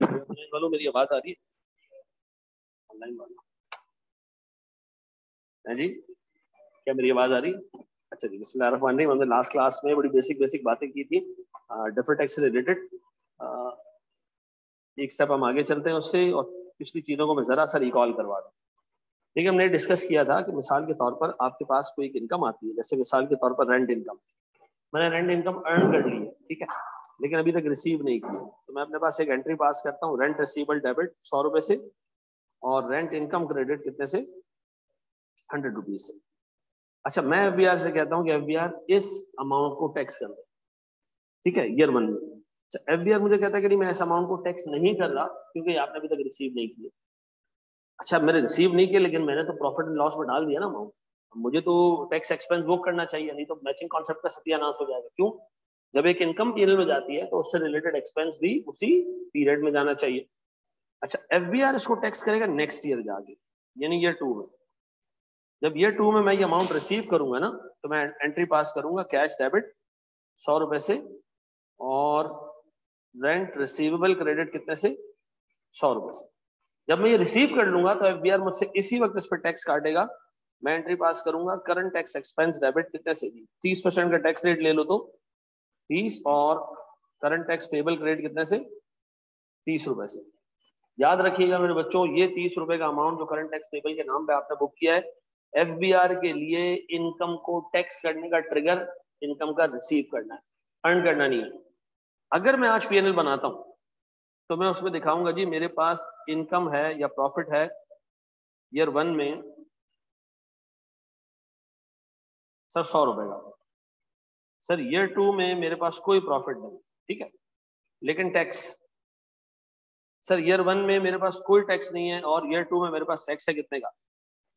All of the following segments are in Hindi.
ऑनलाइन वालों मेरी आवाज आ रही है? ऑनलाइन वालों है जी, क्या मेरी आवाज आ रही है? अच्छा जी, बिस्मिल्लाहिर्रहमानिर्रहीम। हमने लास्ट क्लास में बड़ी बेसिक बातें की थी डिफरेंट टैक्स से रिलेटेड। एक स्टेप हम आगे चलते हैं उससे, और पिछली चीजों को मैं जरा सा रिकॉल करवा दूं। ठीक है, हमने डिस्कस किया था कि मिसाल के तौर पर आपके पास कोई एक इनकम आती है, जैसे मिसाल के तौर पर रेंट इनकम। मैंने रेंट इनकम अर्न कर ली है, ठीक है, लेकिन अभी तक रिसीव नहीं की है, तो मैं अपने पास एक एंट्री पास करता हूँ, रेंट रिसीवेबल डेबिट 100 रुपए से, और रेंट इनकम क्रेडिट कितने से? 100 रुपीज से। अच्छा, मैं एफबीआर से कहता हूँ कि एफबीआर इस अमाउंट को टैक्स कर दे, ठीक है, ईयर 1 में। अच्छा, एफबीआर मुझे कहता है कि नहीं, मैं इस अमाउंट को टैक्स नहीं कर रहा क्योंकि आपने अभी तक रिसीव नहीं किया। अच्छा, मैंने रिसीव नहीं किया, लेकिन मैंने तो प्रॉफिट एंड लॉस में डाल दिया ना अमाउंट, मुझे तो टैक्स एक्सपेंस बुक करना चाहिए, नहीं तो मैचिंग कॉन्सेप्ट का सत्यानाश हो जाएगा। क्यों? जब एक इनकम पीरियड में जाती है तो उससे रिलेटेड एक्सपेंस भी उसी पीरियड में जाना चाहिए। अच्छा, एफबीआर इसको टैक्स करेगा नेक्स्ट ईयर जाके, यानी ईयर 2 में। जब ईयर 2 में मैं ये अमाउंट रिसीव करूंगा ना, तो मैं एंट्री पास करूंगा, कैश डेबिट 100 रुपए से, और रेंट रिसीवेबल क्रेडिट कितने से? 100 रुपए से। जब मैं ये रिसीव कर लूंगा तो एफबीआर मुझसे इसी वक्त इस पर टैक्स काटेगा। मैं एंट्री पास करूंगा, करंट टैक्स एक्सपेंस डेबिट कितने से? 30% का टैक्स रेट ले लो तो 30, और करंट टैक्स पेबल क्रेडिट कितने से? 30 रुपए से। याद रखिएगा मेरे बच्चों, ये 30 रुपए का अमाउंट जो करंट टैक्स पेबल के नाम पे आपने बुक किया है, एफबीआर के लिए इनकम को टैक्स करने का ट्रिगर इनकम का रिसीव करना है, अर्न करना नहीं है। अगर मैं आज पीएनएल बनाता हूं तो मैं उसमें दिखाऊंगा जी मेरे पास इनकम है या प्रॉफिट है ईयर 1 में सर 100 रुपए का। सर ईयर 2 में मेरे पास कोई प्रॉफिट नहीं, ठीक है, लेकिन टैक्स। सर ईयर 1 में मेरे पास कोई टैक्स नहीं है, और ईयर 2 में मेरे पास टैक्स है कितने का?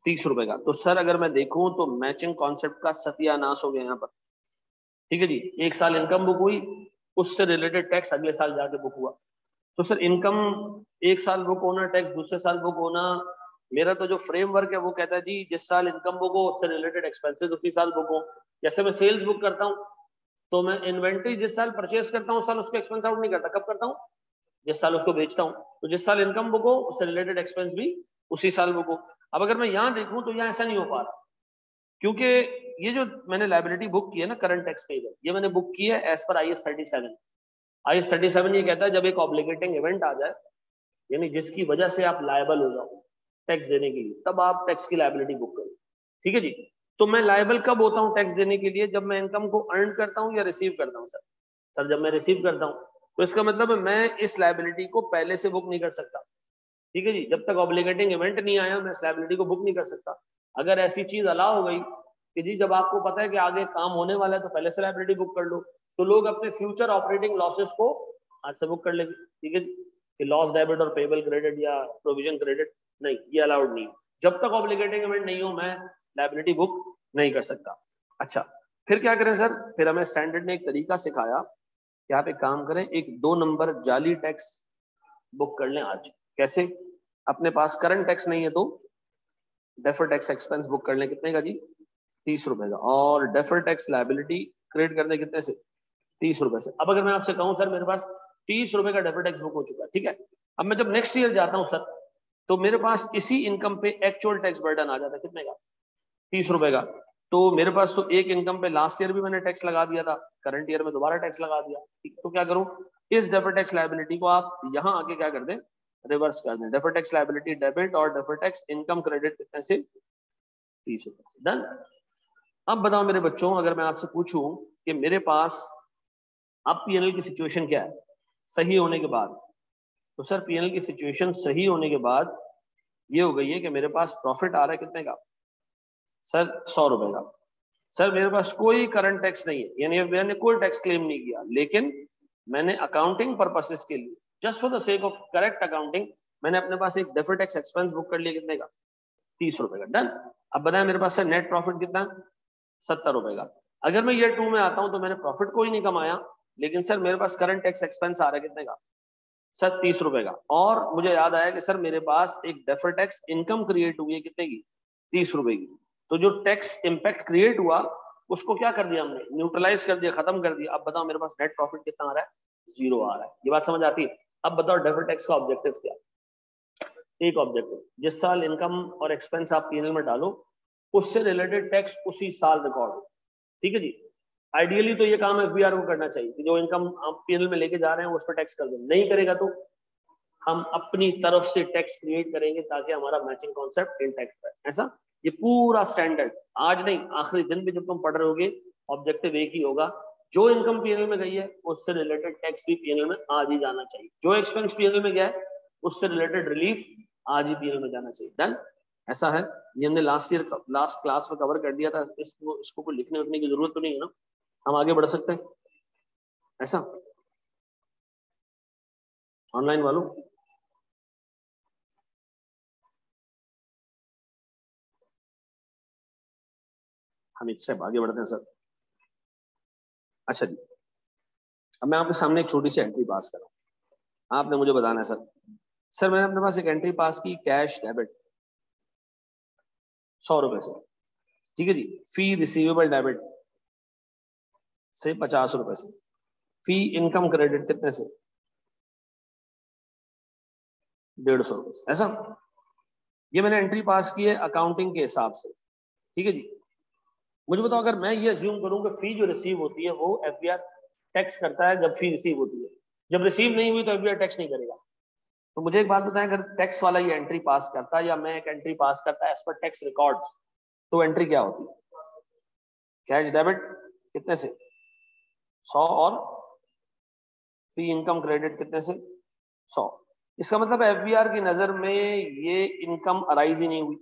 30 रुपए का। तो सर अगर मैं देखूं तो मैचिंग कॉन्सेप्ट का सत्यानाश हो गया यहाँ पर। ठीक है जी, एक साल इनकम बुक हुई, उससे रिलेटेड टैक्स अगले साल जाके बुक हुआ। तो सर इनकम एक साल बुक होना, टैक्स दूसरे साल बुक होना, मेरा तो जो फ्रेमवर्क है वो कहता है जी जिस साल इनकम बुक हो उससे रिलेटेड एक्सपेंसेस उसी साल बुक हो। जैसे मैं सेल्स बुक करता हूँ तो मैं इन्वेंट्री जिस साल परचेस करता हूँ उस साल उसको एक्सपेंस आउट नहीं करता, कब करता हूँ? जिस साल उसको बेचता हूँ। तो जिस साल इनकम बुक हो उससे रिलेटेड एक्सपेंस भी उसी साल बुक हो। अब अगर मैं यहाँ देखूँ तो यहाँ ऐसा नहीं हो पा रहा, क्योंकि ये जो मैंने लाइबिलिटी बुक की है ना, करंट टैक्स पेबल, ये मैंने बुक की है एज पर IAS 37। IAS 37 ये कहता है जब एक ऑब्लिगेटिंग इवेंट आ जाए, यानी जिसकी वजह से आप लायबल हो जाओ टैक्स देने के लिए, तब आप टैक्स की लायबिलिटी बुक करो। ठीक है जी। तो मैं लायबल कब होता हूँ टैक्स देने के लिए? जब मैं इनकम को अर्न करता हूँ या रिसीव करता हूँ। सर जब मैं रिसीव करता हूँ, तो इसका मतलब है मैं इस लायबिलिटी को पहले से बुक नहीं कर सकता। ठीक है जी, जब तक ऑब्लिगेटिंग इवेंट नहीं आया मैं इस लायबिलिटी को बुक नहीं कर सकता। अगर ऐसी चीज अलाउ हो गई कि जी जब आपको पता है कि आगे काम होने वाला है तो पहले से लायबिलिटी बुक कर लो, तो लोग अपने फ्यूचर ऑपरेटिंग लॉसेस को आज से बुक कर लेंगे। ठीक है जी, कि लॉस डेबिट और पेबल क्रेडिट या प्रोविजन क्रेडिट, नहीं, ये अलाउड नहीं। जब तक ऑब्लिगेटिंग इवेंट नहीं हो मैं लायबिलिटी बुक नहीं कर सकता। अच्छा, फिर क्या करें सर? फिर हमें स्टैंडर्ड ने एक तरीका सिखाया कि आप एक काम करें, एक 2 नंबर जाली टैक्स बुक कर लें आज। कैसे? अपने पास करंट टैक्स नहीं है तो डेफर्ड टैक्स एक्सपेंस बुक कर लें, कितने का जी? 30 रुपए का। और डेफर्ड टैक्स लायबिलिटी क्रिएट कर दें कितने से? 30 रुपए से। अब अगर मैं आपसे कहूं सर मेरे पास 30 रुपए का डेफर्ड टैक्स बुक हो चुका है, ठीक है, अब मैं जब नेक्स्ट ईयर जाता हूं सर, तो मेरे पास इसी इनकम पे एक्चुअल टैक्स बर्डन आ जाता है, कितने का? 30 रुपए का। तो मेरे पास तो एक इनकम पे लास्ट ईयर भी मैंने टैक्स लगा दिया था, करंट ईयर में दोबारा टैक्स लगा दिया। ठीक, तो क्या करूं? इस डेफर्ड टैक्स लायबिलिटी को आप यहां आके क्या कर दें? रिवर्स कर दें। डेफर्ड टैक्स लायबिलिटी डेबिट और डेफर्ड टैक्स इनकम क्रेडिट कितने से? 30 रुपए। डन। अब बताओ मेरे बच्चों, अगर मैं आपसे पूछूं कि मेरे पास अब पीएनएल की सिचुएशन क्या है सही होने के बाद, तो सर पीएनएल की सिचुएशन सही होने के बाद ये हो गई है कि मेरे पास प्रॉफिट आ रहा है कितने का? सर 100 रुपए का। सर मेरे पास कोई करंट टैक्स नहीं है, यानी मैंने कोई टैक्स क्लेम नहीं किया, लेकिन मैंने अकाउंटिंग पर्पसेस के लिए, just for the sake of correct accounting, मैंने अपने पास एक डेफर्ड टैक्स एक्सपेंस बुक कर लिया, कितने का? 30 रुपए का। डन। अब बताएं मेरे पास सर नेट प्रॉफिट कितना? 70 रुपए का। अगर मैं ईयर 2 में आता हूं तो मैंने प्रॉफिट कोई नहीं कमाया, लेकिन सर मेरे पास करंट टैक्स एक्सपेंस आ रहा है कितने का? सर 30 रुपए का। और मुझे याद आया कि सर मेरे पास एक डेफर्ड टैक्स इनकम क्रिएट हुई है कितने की? 30 रुपए की। तो जो टैक्स इंपैक्ट क्रिएट हुआ उसको क्या कर दिया हमने? न्यूट्रलाइज कर दिया, खत्म कर दिया। अब बताओ मेरे पास नेट प्रॉफिट कितना आ रहा है? 0 आ रहा है। ये बात समझ आती है? अब बताओ डेफर्ड टैक्स का ऑब्जेक्टिव क्या? एक ऑब्जेक्टिव, जिस साल इनकम और एक्सपेंस आप पीएनएल में डालो उससे रिलेटेड टैक्स उसी साल रिकॉर्ड हो। ठीक है जी। आइडियली तो ये काम एफबीआर को करना चाहिए कि जो इनकम आप पीएनएल में लेके जा रहे हैं उस पर टैक्स कर दो। नहीं करेगा तो हम अपनी तरफ से टैक्स क्रिएट करेंगे ताकि हमारा मैचिंग कॉन्सेप्ट इंटैक्ट रहे। ऐसा ये पूरा स्टैंडर्ड, आज नहीं आखिरी दिन भी जब तुम पढ़ रहे होगे ऑब्जेक्टिव एक ही होगा, जो इनकम पीएनएल में गई है उससे रिलेटेड टैक्स भी पीएनएल में आज ही जाना चाहिए, जो एक्सपेंस पीएनएल में गया है उससे रिलेटेड रिलीफ आज ही पीएनएल में जाना चाहिए। डन। ऐसा है, ये हमने लास्ट क्लास में कवर कर दिया था, इसको कोई लिखने उठने की जरूरत तो नहीं है ना, हम आगे बढ़ सकते हैं। ऐसा ऑनलाइन वालों हम एक स्टेप आगे बढ़ते हैं सर। अच्छा जी, अब मैं आपके सामने एक छोटी सी एंट्री पास कर रहा हूँ, आपने मुझे बताना है सर मैंने अपने पास एक एंट्री पास की, कैश डेबिट 100 रुपए से, ठीक है जी। फी रिसीवेबल डेबिट से 50 रुपए से, फी इनकम क्रेडिट कितने से? 150 रुपए से। ऐसा ये मैंने एंट्री पास की है अकाउंटिंग के हिसाब से, ठीक है जी। मुझे बताओ अगर मैं ये अज्यूम करूं कि फी जो रिसीव होती है वो एफबीआर टैक्स करता है जब फी रिसीव होती है, जब रिसीव नहीं हुई तो एफबीआर टैक्स नहीं करेगा। तो मुझे एक बात बताएं, अगर टैक्स वाला ये एंट्री पास करता है या मैं एक एंट्री पास करता है एज पर टैक्स रिकॉर्ड्स, तो एंट्री क्या होती है? कैश डेबिट कितने से? 100 और फी इनकम क्रेडिट कितने से? 100। इसका मतलब एफबीआर की नजर में ये इनकम अराइज ही नहीं हुई।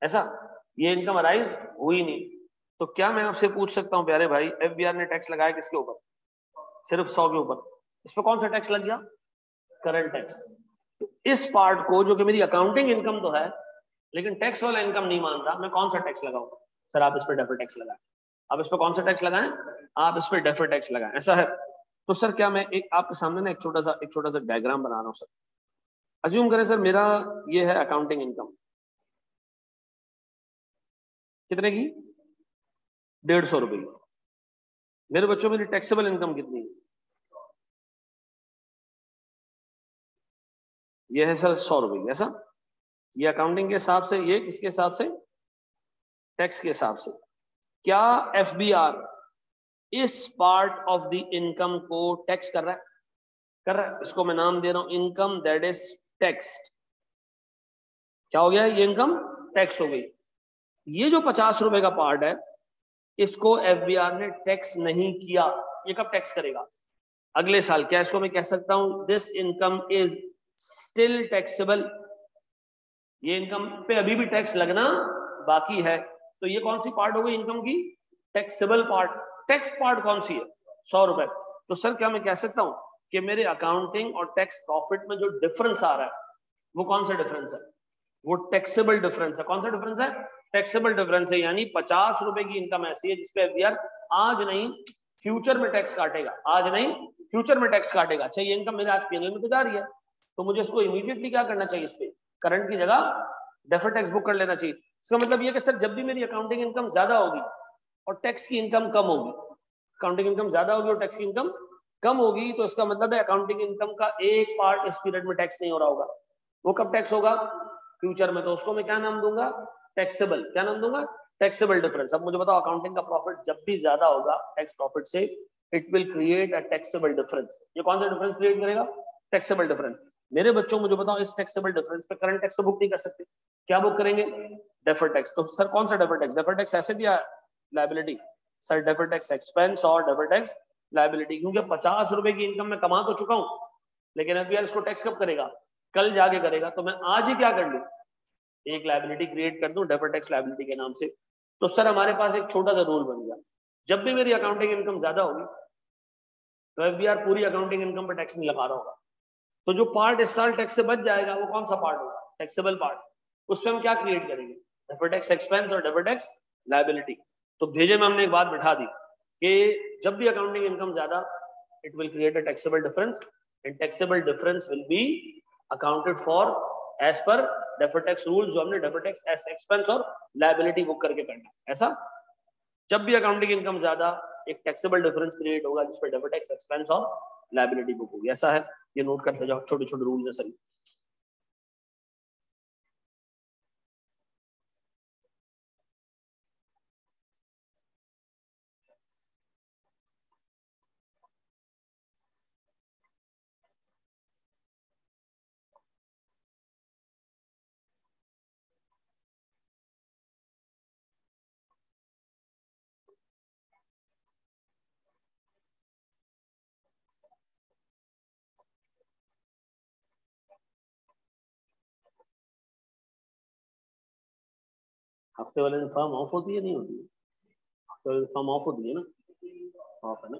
ऐसा ये इनकम अराइज हुई नहीं, तो क्या मैं आपसे पूछ सकता हूं प्यारे भाई, एफबीआर ने टैक्स लगाया किसके ऊपर? सिर्फ 100 के ऊपर। इस पर कौन सा टैक्स लग गया? Current tax. तो इस पार्ट को जो कि मेरी अकाउंटिंग इनकम तो है लेकिन टैक्स वाला इनकम नहीं मानता, मैं कौन सा टैक्स लगाऊंगा? सर आप इस पर डेफर्ड टैक्स लगाएं। आप इस पर कौन सा टैक्स लगाएं? आप इस पर डेफर्ड टैक्स लगाएं। ऐसा है। तो सर क्या मैं एक आपके सामने ना एक छोटा सा डायग्राम बना रहा हूं सर। अज्यूम करें सर मेरा ये है अकाउंटिंग इनकम, कितने की? 150 रुपए की। मेरे बच्चों मेरी टैक्सेबल इनकम कितनी है? ये है सर 100 रुपए की। ऐसा ये अकाउंटिंग के हिसाब से, ये किसके हिसाब से? टैक्स के हिसाब से। क्या एफबीआर इस पार्ट ऑफ द इनकम को टैक्स कर रहा है? कर रहा है। इसको मैं नाम दे रहा हूं इनकम दैट इज टैक्स्ड। क्या हो गया? ये इनकम टैक्स हो गई। ये जो 50 रुपए का पार्ट है इसको एफबीआर ने टैक्स नहीं किया, ये कब टैक्स करेगा? अगले साल। क्या इसको मैं कह सकता हूं this income is still taxable? ये इनकम पे अभी भी टैक्स लगना बाकी है, तो ये कौन सी पार्ट हो गई इनकम की? Taxable part. टैक्स पार्ट कौन सी है? 100 रुपए। तो सर क्या मैं कह सकता हूं कि मेरे अकाउंटिंग और टैक्स प्रॉफिट में जो डिफरेंस आ रहा है वो कौन सा डिफरेंस है? वो टैक्सेबल डिफरेंस है। कौन सा डिफरेंस है? टैक्सेबल डिफरेंस है। यानी 50 रुपए की इनकम ऐसी है जिसपे एफबीआर आज नहीं फ्यूचर में टैक्स काटेगा, आज नहीं फ्यूचर में टैक्स काटेगा। अच्छा ये इनकम मेरे आज पीएनएल में तो जा रही है, तो मुझे इसको इमीडिएटली क्या करना चाहिए? इस पे करंट की जगह डेफर्ड टैक्स बुक कर लेना चाहिए। इसका मतलब ये कि सर जब भी मेरी अकाउंटिंग इनकम ज्यादा होगी और टैक्स की इनकम कम होगी, अकाउंटिंग इनकम ज्यादा होगी और टैक्स की इनकम कम होगी, तो इसका मतलब है अकाउंटिंग इनकम का एक पार्ट इस पीरियड में टैक्स नहीं हो रहा होगा। वो कब टैक्स होगा? फ्यूचर में। तो उसको मैं क्या नाम दूंगा? टैक्सेबल। क्या नाम दूंगा? Taxable difference. अब मुझे बताओ अकाउंटिंग का प्रॉफिट जब भी ज्यादा होगा टैक्स प्रॉफिट से, it will create a taxable difference. ये कौन सा डिफरेंस क्रिएट करेगा? Taxable difference. मेरे बच्चों मुझे बताओ इस टैक्सेबल डिफरेंस पे करंट टैक्स बुक नहीं कर सकते, क्या बुक करेंगे? Deferred tax. तो सर कौन सा deferred tax? Deferred tax asset या liability? Sir deferred tax expense और डेफर्ड टैक्स लायबिलिटी। क्योंकि 50 रुपए की इनकम मैं कमा तो चुका हूं लेकिन एफबीआर इसको टैक्स कब करेगा? कल जाके करेगा। तो मैं आज ही क्या कर लूं? एक लायबिलिटी क्रिएट कर दूं डेफर्ड टैक्स लायबिलिटी के नाम से। तो सर हमारे पास एक छोटा सा रूल बन गया, जब भी मेरी अकाउंटिंग इनकम ज्यादा होगी तो एफबीआर पूरी अकाउंटिंग इनकम पर टैक्स नहीं लगा रहा होगा। तो जो पार्ट इस साल टैक्स से बच जाएगा वो कौन सा पार्ट होगा? Taxable part. उस पर हम क्या क्रिएट करेंगे? डेफर्ड टैक्स एक्सपेंस और डेफर्ड टैक्स लायबिलिटी। तो भेजे में हमने एक बात बिठा दी कि जब भी अकाउंटिंग इनकम ज्यादा, it will create a taxable difference and taxable difference will be accounted for as per deferred tax rule, जो हमने डेफर्ड टैक्स एस एक्सपेंस और लायबिलिटी बुक करके करना। ऐसा जब भी अकाउंटिंग इनकम ज्यादा एक टैक्सेबल डिफरेंस क्रिएट होगा जिस पर डेफर्ड टैक्स एक्सपेंस और लायबिलिटी बुक होगी। ऐसा है, ये नोट करते जाओ, छोटे छोटे रूल्स है सभी। हफ्ते वाले दिन फर्म ऑफ होती है नहीं होती है? हफ्ते वाले दिन फर्म ऑफ होती है ना? ऑफ है ना?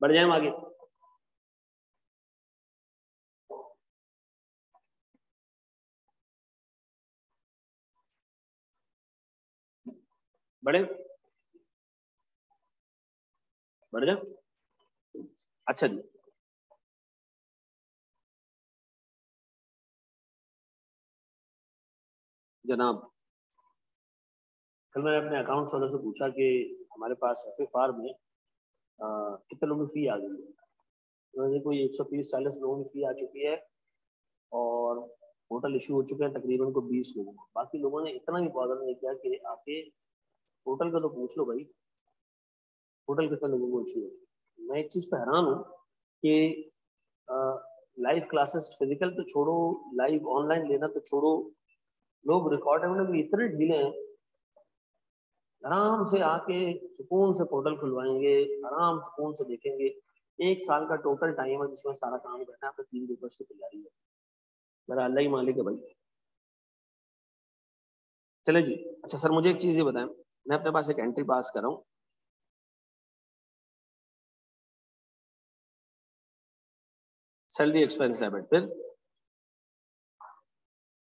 बढ़ जाए आगे। बढ़े, बढ़ जाए। अच्छा जी, जनाब कल मैंने अपने अकाउंट वालों से पूछा कि हमारे पास FFR में कितने लोगों की फी आ गई है। उन्होंने कोई 130-140 लोगों की फी आ चुकी है और होटल इशू हो चुके हैं तकरीबन को 20 लोगों को। बाकी लोगों ने इतना भी बॉदर नहीं किया कि आके होटल का तो पूछ लो भाई, होटल कितने लोगों को इशू है। मैं एक चीज पे हैरान हूँ कि लाइव क्लासेस फिजिकल तो छोड़ो, लाइव ऑनलाइन लेना तो छोड़ो, लोग रिकॉर्ड में भी इतने ढीले हैं। आराम से आके सुकून से पोर्टल खुलवाएंगे, आराम सुकून से देखेंगे। 1 साल का टोटल टाइम है जिसमें सारा काम करना है, आपको 3 पेपर्स की तैयारी है। मेरा अल्लाह ही मालिक है भाई। चले जी। अच्छा सर मुझे एक चीज ये बताएं, मैं अपने पास एक एंट्री पास कर रहा हूँ, सैलरी एक्सपेंस डेबिट, फिर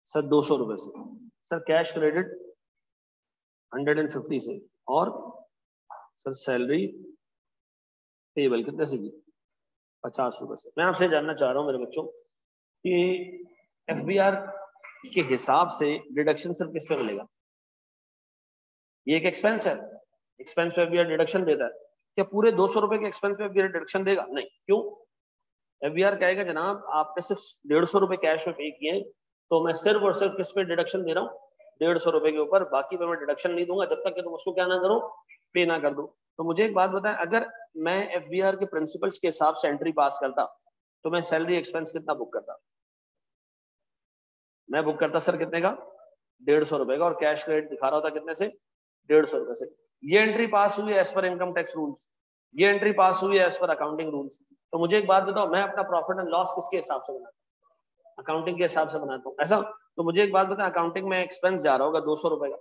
सर 200 रुपए से, सर कैश क्रेडिट 150 से, और सर सैलरी पेबल कितने से की? 50 रुपए से। मैं आपसे जानना चाह रहा हूँ मेरे बच्चों कि FBR के हिसाब से डिडक्शन सिर्फ किस पे मिलेगा? ये एक एक्सपेंस है, एक्सपेंस पे FBR डिडक्शन देता है। क्या पूरे 200 रुपए के एक्सपेंस पे FBR डिडक्शन देगा? नहीं। क्यों? FBR कहेगा जनाब आपने सिर्फ 150 रुपए कैश में पे किए, तो मैं सिर्फ और सिर्फ किस पे डिडक्शन दे रहा हूँ? 150 रुपए के ऊपर, बाकी पे मैं डिडक्शन नहीं दूंगा जब तक कि तुम उसको क्या ना करो, पे ना कर दो। तो मुझे एक बात बताएं, अगर मैं FBR के प्रिंसिपल्स के हिसाब से एंट्री पास करता तो मैं सैलरी एक्सपेंस कितना बुक करता? मैं बुक करता सर कितने का? 150 रुपए का, और कैश क्रेडिट दिखा रहा था कितने से? 150 रुपए से। ये एंट्री पास हुई as per income tax rules, ये एंट्री पास हुई एज पर अकाउंटिंग रूल्स। तो मुझे एक बात बताओ, मैं अपना प्रॉफिट एंड लॉस किसके हिसाब से बनाता हूँ? अकाउंटिंग के हिसाब से बनाता हूँ, ऐसा? तो मुझे एक बात बताएं, अकाउंटिंग में एक्सपेंस जा रहा होगा 200 रुपए का,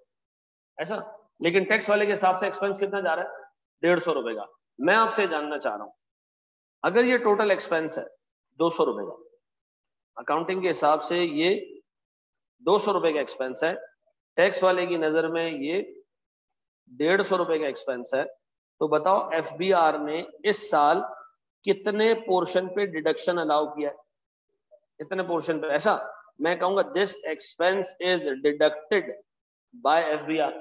ऐसा? लेकिन टैक्स वाले के हिसाब से एक्सपेंस कितना जा रहा है? 150 रुपए का। मैं आपसे जानना चाह रहा हूँ, अगर ये टोटल एक्सपेंस है 200 रुपए का, अकाउंटिंग के हिसाब से ये 200 रुपए का एक्सपेंस है, टैक्स वाले की नजर में ये 150 रुपए का एक्सपेंस है, तो बताओ FBR ने इस साल कितने पोर्शन पे डिडक्शन अलाउ किया है? कितने पोर्शन पे? ऐसा मैं कहूंगा this expense is deducted by FBR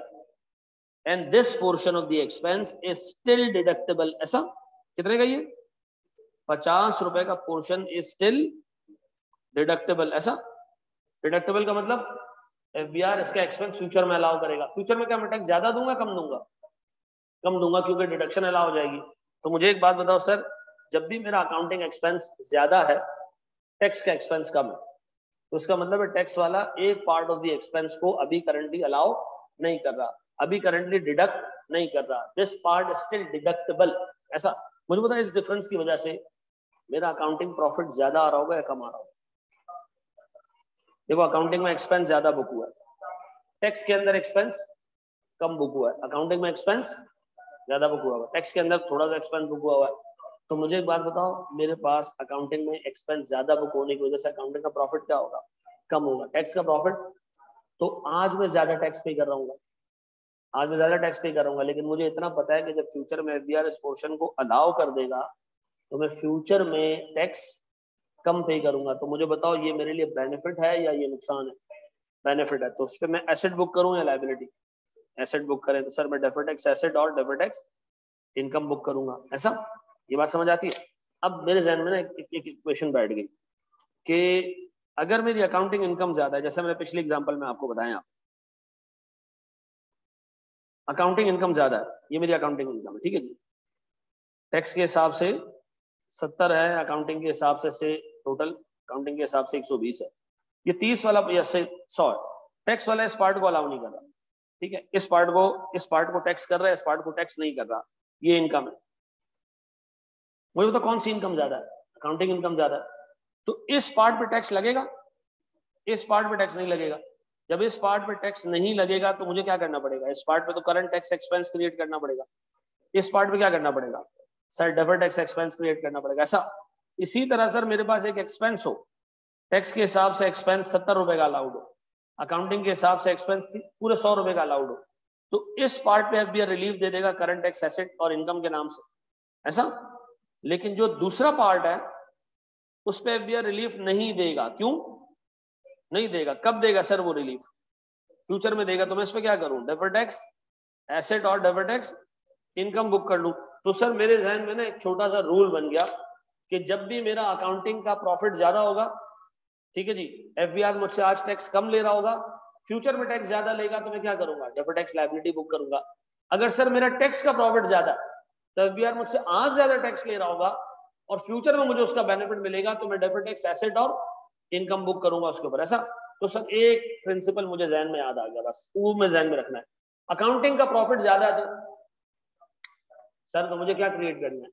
and this portion of the expense is still deductible. ऐसा? कितने का ये? 50 रुपए का पोर्शन इज स्टिल डिडक्टेबल। ऐसा? डिडक्टेबल का मतलब FBR इसका एक्सपेंस फ्यूचर में अलाउ करेगा। फ्यूचर में क्या मैं टैक्स ज्यादा दूंगा कम दूंगा? कम दूंगा, क्योंकि डिडक्शन अलाउ हो जाएगी। तो मुझे एक बात बताओ सर, जब भी मेरा अकाउंटिंग एक्सपेंस ज्यादा है, टैक्स का एक्सपेंस कम है, तो उसका मतलब है टैक्स वाला एक पार्ट ऑफ द एक्सपेंस को अभी करंटली अलाउ नहीं कर रहा। अभी करंटली डिडक्ट नहीं कर रहा, दिस पार्ट स्टिल डिडक्टेबल। ऐसा मुझे पता है इस डिफरेंस की वजह से मेरा अकाउंटिंग प्रॉफिट ज्यादा आ रहा होगा या कम आ रहा होगा। देखो अकाउंटिंग में एक्सपेंस ज्यादा बुक हुआ है, टैक्स के अंदर एक्सपेंस कम बुक हुआ है, अकाउंटिंग में एक्सपेंस ज्यादा बुक हुआ है, टैक्स के अंदर थोड़ा सा एक्सपेंस बुक हुआ है। तो मुझे एक बात बताओ, मेरे पास अकाउंटिंग में एक्सपेंस ज्यादा बुक होने की वजह से अकाउंटिंग का प्रॉफिट क्या होगा, कम होगा। टैक्स का प्रॉफिट तो आज मैं ज्यादा टैक्स पे कर रहा हूँ, आज मैं ज्यादा टैक्स पे कर रहा हूँ, लेकिन मुझे इतना पता है कि जब फ्यूचर में एफबीआर इस पोर्शन को अलाउ कर देगा तो मैं फ्यूचर में टैक्स कम पे करूंगा। तो मुझे बताओ ये मेरे लिए बेनिफिट है या ये नुकसान है? बेनिफिट है। तो उस पर मैं एसेट बुक करूं या लायबिलिटी? एसेट बुक करें तो सर मैं डेफर्ड टैक्स एसेट और डेफर्ड टैक्स इनकम बुक करूंगा। ऐसा, ये बात समझ आती है? अब मेरे जहन में ना एक इक्वेशन बैठ गई कि अगर मेरी अकाउंटिंग इनकम ज्यादा है, जैसे मैंने पिछले एग्जांपल में आपको बताया, अकाउंटिंग इनकम ज्यादा है, ये मेरी अकाउंटिंग इनकम है, ठीक है जी। टैक्स के हिसाब से 70 है, अकाउंटिंग के हिसाब से टोटल अकाउंटिंग के हिसाब से 120 है। ये 30 वाला या से 100 टैक्स वाला इस पार्ट को अलाउ नहीं कर रहा, ठीक है। इस पार्ट को टैक्स कर रहा है, इस पार्ट को टैक्स नहीं कर रहा। ये इनकम है। मुझे तो कौन सी इनकम ज्यादा है? अकाउंटिंग इनकम ज्यादा है। तो इस पार्ट पे टैक्स लगेगा, इस पार्ट पे टैक्स नहीं लगेगा। जब इस पार्ट पे टैक्स नहीं लगेगा तो मुझे क्या करना पड़ेगा? इस पार्ट पे तो करंट टैक्स एक्सपेंस क्रिएट करना पड़ेगा। इस पार्ट पे क्या करना पड़ेगा sir? Deferred tax expense create करना पड़ेगा। ऐसा, इसी तरह सर मेरे पास एक एक्सपेंस हो, टैक्स के हिसाब से एक्सपेंस 70 रुपए का अलाउड हो, अकाउंटिंग के हिसाब से एक्सपेंस पूरे 100 रुपए का अलाउड हो, तो इस पार्ट पे एफबीआर रिलीफ दे देगा करंट टैक्स एसेट और इनकम के नाम से। ऐसा, लेकिन जो दूसरा पार्ट है उस पे एफबीआर रिलीफ नहीं देगा। क्यों नहीं देगा? कब देगा सर वो रिलीफ? फ्यूचर में देगा। तो मैं इस पे क्या करूं? डेफर्ड टैक्स एसेट और डेफर्ड टैक्स इनकम बुक कर लूं। तो सर मेरे जहन में ना एक छोटा सा रूल बन गया कि जब भी मेरा अकाउंटिंग का प्रॉफिट ज्यादा होगा, ठीक है जी, एफबीआर मुझसे आज टैक्स कम ले रहा होगा, फ्यूचर में टैक्स ज्यादा लेगा तो मैं क्या करूंगा? डेफर्ड टैक्स लायबिलिटी बुक करूंगा। अगर सर मेरा टैक्स का प्रॉफिट ज्यादा तो एफबीआर मुझसे आज ज्यादा टैक्स ले रहा होगा और फ्यूचर में मुझे उसका बेनिफिट मिलेगा तो मैं डेफर्ड टैक्स एसेट और इनकम बुक करूंगा उसके ऊपर। ऐसा, तो सर एक प्रिंसिपल मुझे जहन में याद आ गया, बस वो मैं जहन में रखना है। अकाउंटिंग का प्रॉफिट ज्यादा है तो सर तो मुझे क्या क्रिएट करना है?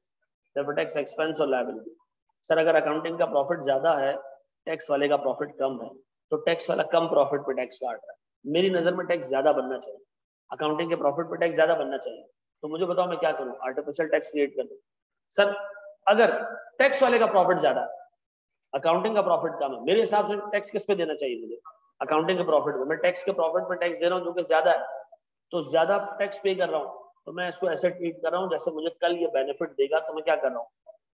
डेफर्ड टैक्स एक्सपेंस और लायबिलिटी। सर अगर अकाउंटिंग का प्रॉफिट ज्यादा है, टैक्स वाले का प्रॉफिट कम है, तो टैक्स वाला कम प्रॉफिट पे टैक्स काट रहा है। मेरी नजर में टैक्स ज्यादा बनना चाहिए, अकाउंटिंग के प्रॉफिट पे टैक्स ज्यादा बनना चाहिए। तो मुझे बताओ मैं क्या करूं? आर्टिफिशियल टैक्स क्रिएट कर दूं? सर अगर टैक्स वाले का प्रॉफिट ज्यादा है, अकाउंटिंग का प्रॉफिट कम है, मेरे हिसाब से टैक्स किस पे देना चाहिए मुझे? अकाउंटिंग के प्रॉफिट पे। मैं टैक्स के प्रॉफिट पे टैक्स दे रहा हूँ जो कि ज्यादा है, तो ज्यादा टैक्स पे कर रहा हूँ, तो मैं इसको ऐसे ट्रीट कर रहा हूँ जैसे मुझे कल ये बेनिफिट देगा, तो मैं क्या कर रहा हूँ?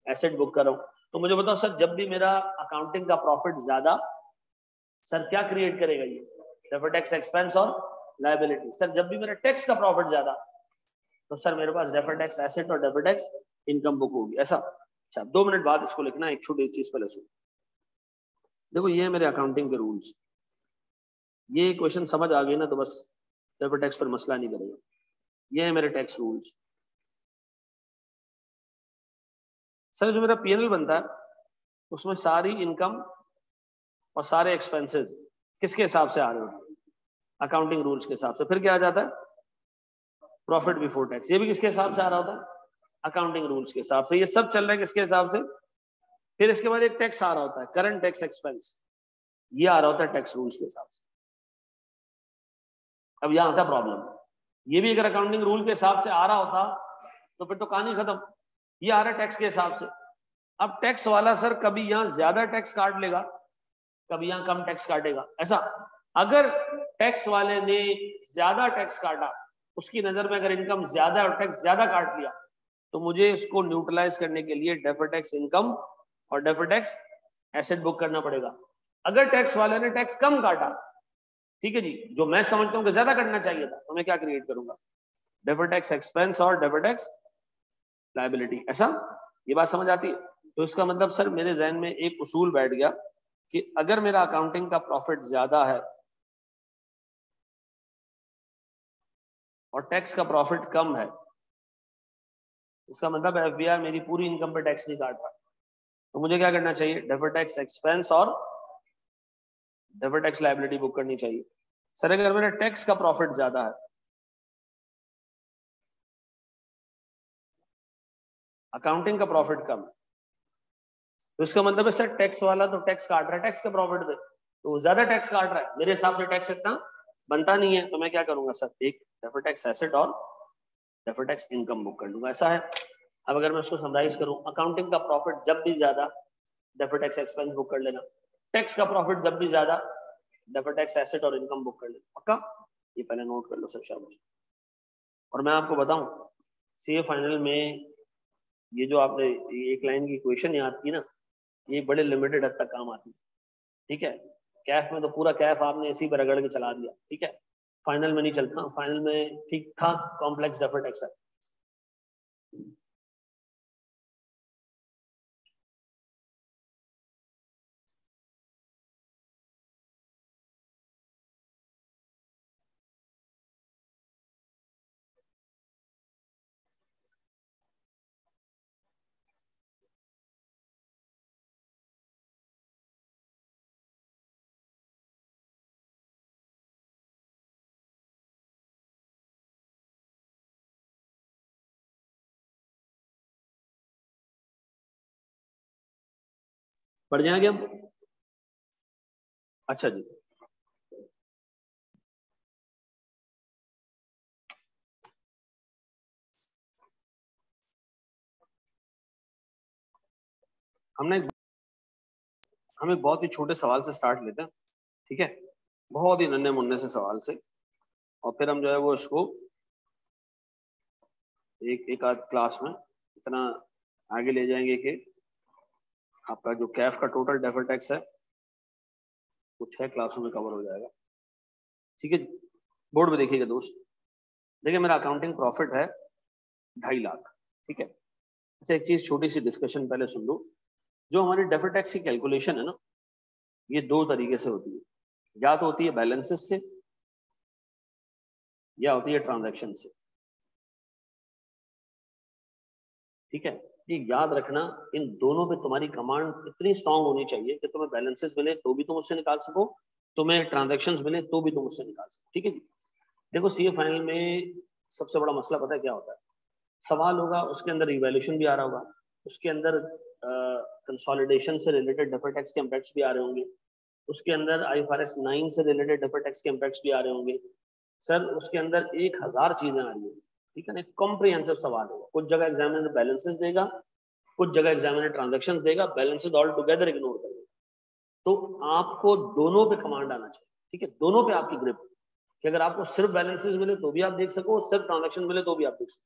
एसेट बुक कर रहा हूँ। तो मुझे बताओ सर जब भी मेरा अकाउंटिंग का प्रॉफिट ज्यादा, सर क्या क्रिएट करेगा ये? डेफर्ड टैक्स एक्सपेंस और लायबिलिटी। सर जब भी मेरा टैक्स का प्रॉफिट ज्यादा, तो सर मेरे पास डेफर्ड टैक्स एसेट और डेफर्ड टैक्स इनकम बुक होगी। ऐसा, अच्छा 2 मिनट बाद इसको लिखना, एक छोटी चीज पहले सुनो। देखो ये है मेरे अकाउंटिंग के रूल्स, ये क्वेश्चन समझ आ गई ना तो बस डेफर्ड टैक्स पर मसला नहीं करेगा। ये है मेरे टैक्स रूल्स। सर जो मेरा पीएनएल बनता है उसमें सारी इनकम और सारे एक्सपेंसेस किसके हिसाब से आ रहे होते हैं? अकाउंटिंग रूल्स के हिसाब से। फिर क्या आ जाता है? Profit before tax. ये भी किसके हिसाब से आ रहा होता है? अकाउंटिंग रूल्स के हिसाब से। ये सब चल रहा है किसके हिसाब से? फिर इसके बाद एक टैक्स आ रहा होता है, करंट टैक्स एक्सपेंस, ये आ रहा होता है टैक्स रूल्स के हिसाब से। अब यहां आता प्रॉब्लम, ये भी अगर अकाउंटिंग रूल के हिसाब से आ रहा होता तो फिर तो कहानी खत्म। ये आ रहा है टैक्स के हिसाब से। अब टैक्स वाला सर कभी यहां ज्यादा टैक्स काट लेगा, कभी यहां कम टैक्स काटेगा। ऐसा, अगर टैक्स वाले ने ज्यादा टैक्स काटा, उसकी नजर में अगर इनकम ज्यादा और टैक्स ज्यादा काट लिया, तो मुझे इसको न्यूट्रलाइज करने के लिए डेफर्ड टैक्स इनकम और डेफर्ड टैक्स एसेट बुक करना पड़ेगा। अगर टैक्स वाले ने टैक्स कम काटा, ठीक है जी, जो मैं समझता हूं कि ज्यादा करना चाहिए था, तो मैं क्या क्रिएट करूंगा? डेफर्ड टैक्स एक्सपेंस और डेफर्ड टैक्स लायबिलिटी। ऐसा, ये बात समझ आती है? तो इसका मतलब सर मेरे जहन में एक उसूल बैठ गया कि अगर मेरा अकाउंटिंग का प्रॉफिट ज्यादा है और टैक्स का प्रॉफिट कम है, इसका मतलब एफबीआर मेरी पूरी इनकम पे टैक्स नहीं काट रहा, तो मुझे क्या करना चाहिए? डेफर्ड टैक्स एक्सपेंस और डेफर्ड टैक्स लायबिलिटी बुक करनी चाहिए। सर अगर मेरा टैक्स का प्रॉफिट ज्यादा है अकाउंटिंग का प्रॉफिट कम है, तो इसका मतलब है सर टैक्स वाला तो टैक्स काट रहा है टैक्स का प्रॉफिट पे, तो वो ज्यादा टैक्स काट रहा है, मेरे हिसाब से टैक्स इतना बनता नहीं है, तो मैं क्या करूंगा सर, एक डेफर्ड टैक्स एसेट और डेफर्ड टैक्स इनकम बुक कर लूंगा, ऐसा है। अब अगर मैं उसको समराइज करूं, अकाउंटिंग का प्रॉफिट जब भी ज्यादा डेफर्ड टैक्स एक्सपेंस बुक कर लेना, टैक्स का प्रॉफिट जब भी ज्यादा डेफर्ड टैक्स एसेट और इनकम बुक कर लेना, पक्का? ये पहले नोट कर लो सर, शाबाश। और मैं आपको बताऊं, सीए फाइनल में ये जो आपने एक लाइन की क्वेश्चन याद की ना, ये बड़े लिमिटेड हद तक काम आती है, ठीक है। कैफ में तो पूरा कैफ आपने इसी पर रगड़ के चला दिया, ठीक है। फाइनल में नहीं चलता, फाइनल में ठीक ठाक कॉम्प्लेक्स डेफर्ड टैक्स है। पढ़ जाएंगे हम? अच्छा जी, हम एक बहुत ही छोटे सवाल से स्टार्ट लेते हैं, ठीक है, बहुत ही नन्हे मुन्ने से सवाल से, और फिर हम जो है वो इसको एक आध क्लास में इतना आगे ले जाएंगे कि आपका जो कैफ का टोटल डेफर्ड टैक्स है वो 6 क्लासों में कवर हो जाएगा, ठीक है। बोर्ड पे देखिएगा दोस्त, देखिए मेरा अकाउंटिंग प्रॉफिट है 2.5 लाख, ठीक है। अच्छा, एक चीज छोटी सी डिस्कशन पहले सुन लो, जो हमारी डेफर्ड टैक्स की कैलकुलेशन है ना, ये दो तरीके से होती है, या तो होती है बैलेंसेस से या होती है ट्रांजैक्शन से, ठीक है। ये याद रखना, इन दोनों पे तुम्हारी कमांड इतनी स्ट्रांग होनी चाहिए कि तुम्हें बैलेंसेस मिले तो भी तुम उससे निकाल सको, तुम्हें ट्रांजैक्शंस मिले तो भी तुम उससे निकाल सको, ठीक है जी। देखो सीए फाइनल में सबसे बड़ा मसला पता है क्या होता है, सवाल होगा उसके अंदर इवैल्यूएशन भी आ रहा होगा, उसके अंदर कंसोलिडेशन से रिलेटेड डेफर्ड टैक्स के इम्पैक्ट्स भी आ रहे होंगे, उसके अंदर आईएफआरएस 9 से रिलेटेड डेफर्ड टैक्स के इम्पैक्ट्स भी आ रहे होंगे, सर उसके अंदर 1000 चीजें आ रही है, ठीक है ना। कॉम्प्रिहेंसिव सवाल होगा, कुछ जगह एग्जामिनर बैलेंसेस देगा, कुछ जगह एग्जामिनर ट्रांजैक्शंस देगा, बैलेंसेस ऑल टुगेदर इग्नोर कर देगा, तो आपको दोनों पे कमांड आना चाहिए, ठीक है, दोनों पे आपकी ग्रिप, कि अगर आपको सिर्फ बैलेंसेस मिले तो भी आप देख सको, सिर्फ ट्रांजैक्शन मिले तो भी आप देख सको।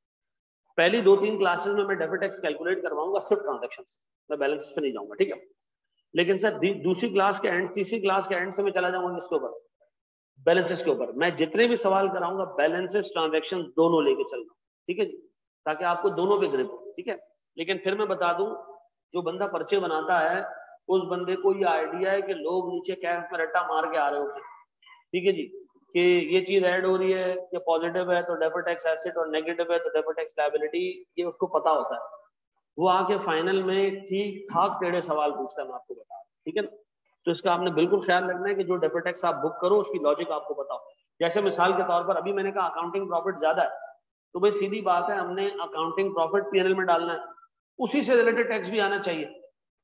पहली 2-3 क्लासेस में मैं डेफर्ड टैक्स कैलकुलेट करवाऊंगा सिर्फ ट्रांजैक्शन से, मैं बैलेंसेस पे नहीं जाऊंगा, ठीक है। लेकिन सर दूसरी क्लास के एंड, तीसरी क्लास के एंड से मैं चला जाऊंगा किसके ऊपर, बैलेंसेस के ऊपर। मैं जितने भी सवाल कराऊंगा बैलेंसेस ट्रांजैक्शन दोनों लेके चल रहा हूँ, ठीक है जी, ताकि आपको दोनों पे ग्रिप हो, ठीक है। लेकिन फिर मैं बता दूं, जो बंदा पर्चे बनाता है उस बंदे को ये आइडिया है कि लोग नीचे कैफ में रट्टा मार के आ रहे होते, ठीक है जी, कि ये चीज ऐड हो रही है, ये पॉजिटिव है तो डेफर्ड टैक्स एसेट और नेगेटिव है तो डेफर्ड टैक्स लायबिलिटी, ये उसको पता होता है, वो आके फाइनल में ठीक ठाक टेढ़े सवाल पूछता है, मैं आपको बता रहा हूँ, ठीक है ना। तो इसका आपने बिल्कुल ख्याल रखना है कि जो डेफर्ड टैक्स आप बुक करो उसकी लॉजिक आपको पता हो। जैसे मिसाल के तौर पर अभी मैंने कहा अकाउंटिंग प्रॉफिट ज्यादा है, तो भाई सीधी बात है, हमने अकाउंटिंग प्रॉफिट पीएनएल में डालना है, उसी से रिलेटेड टैक्स भी आना चाहिए,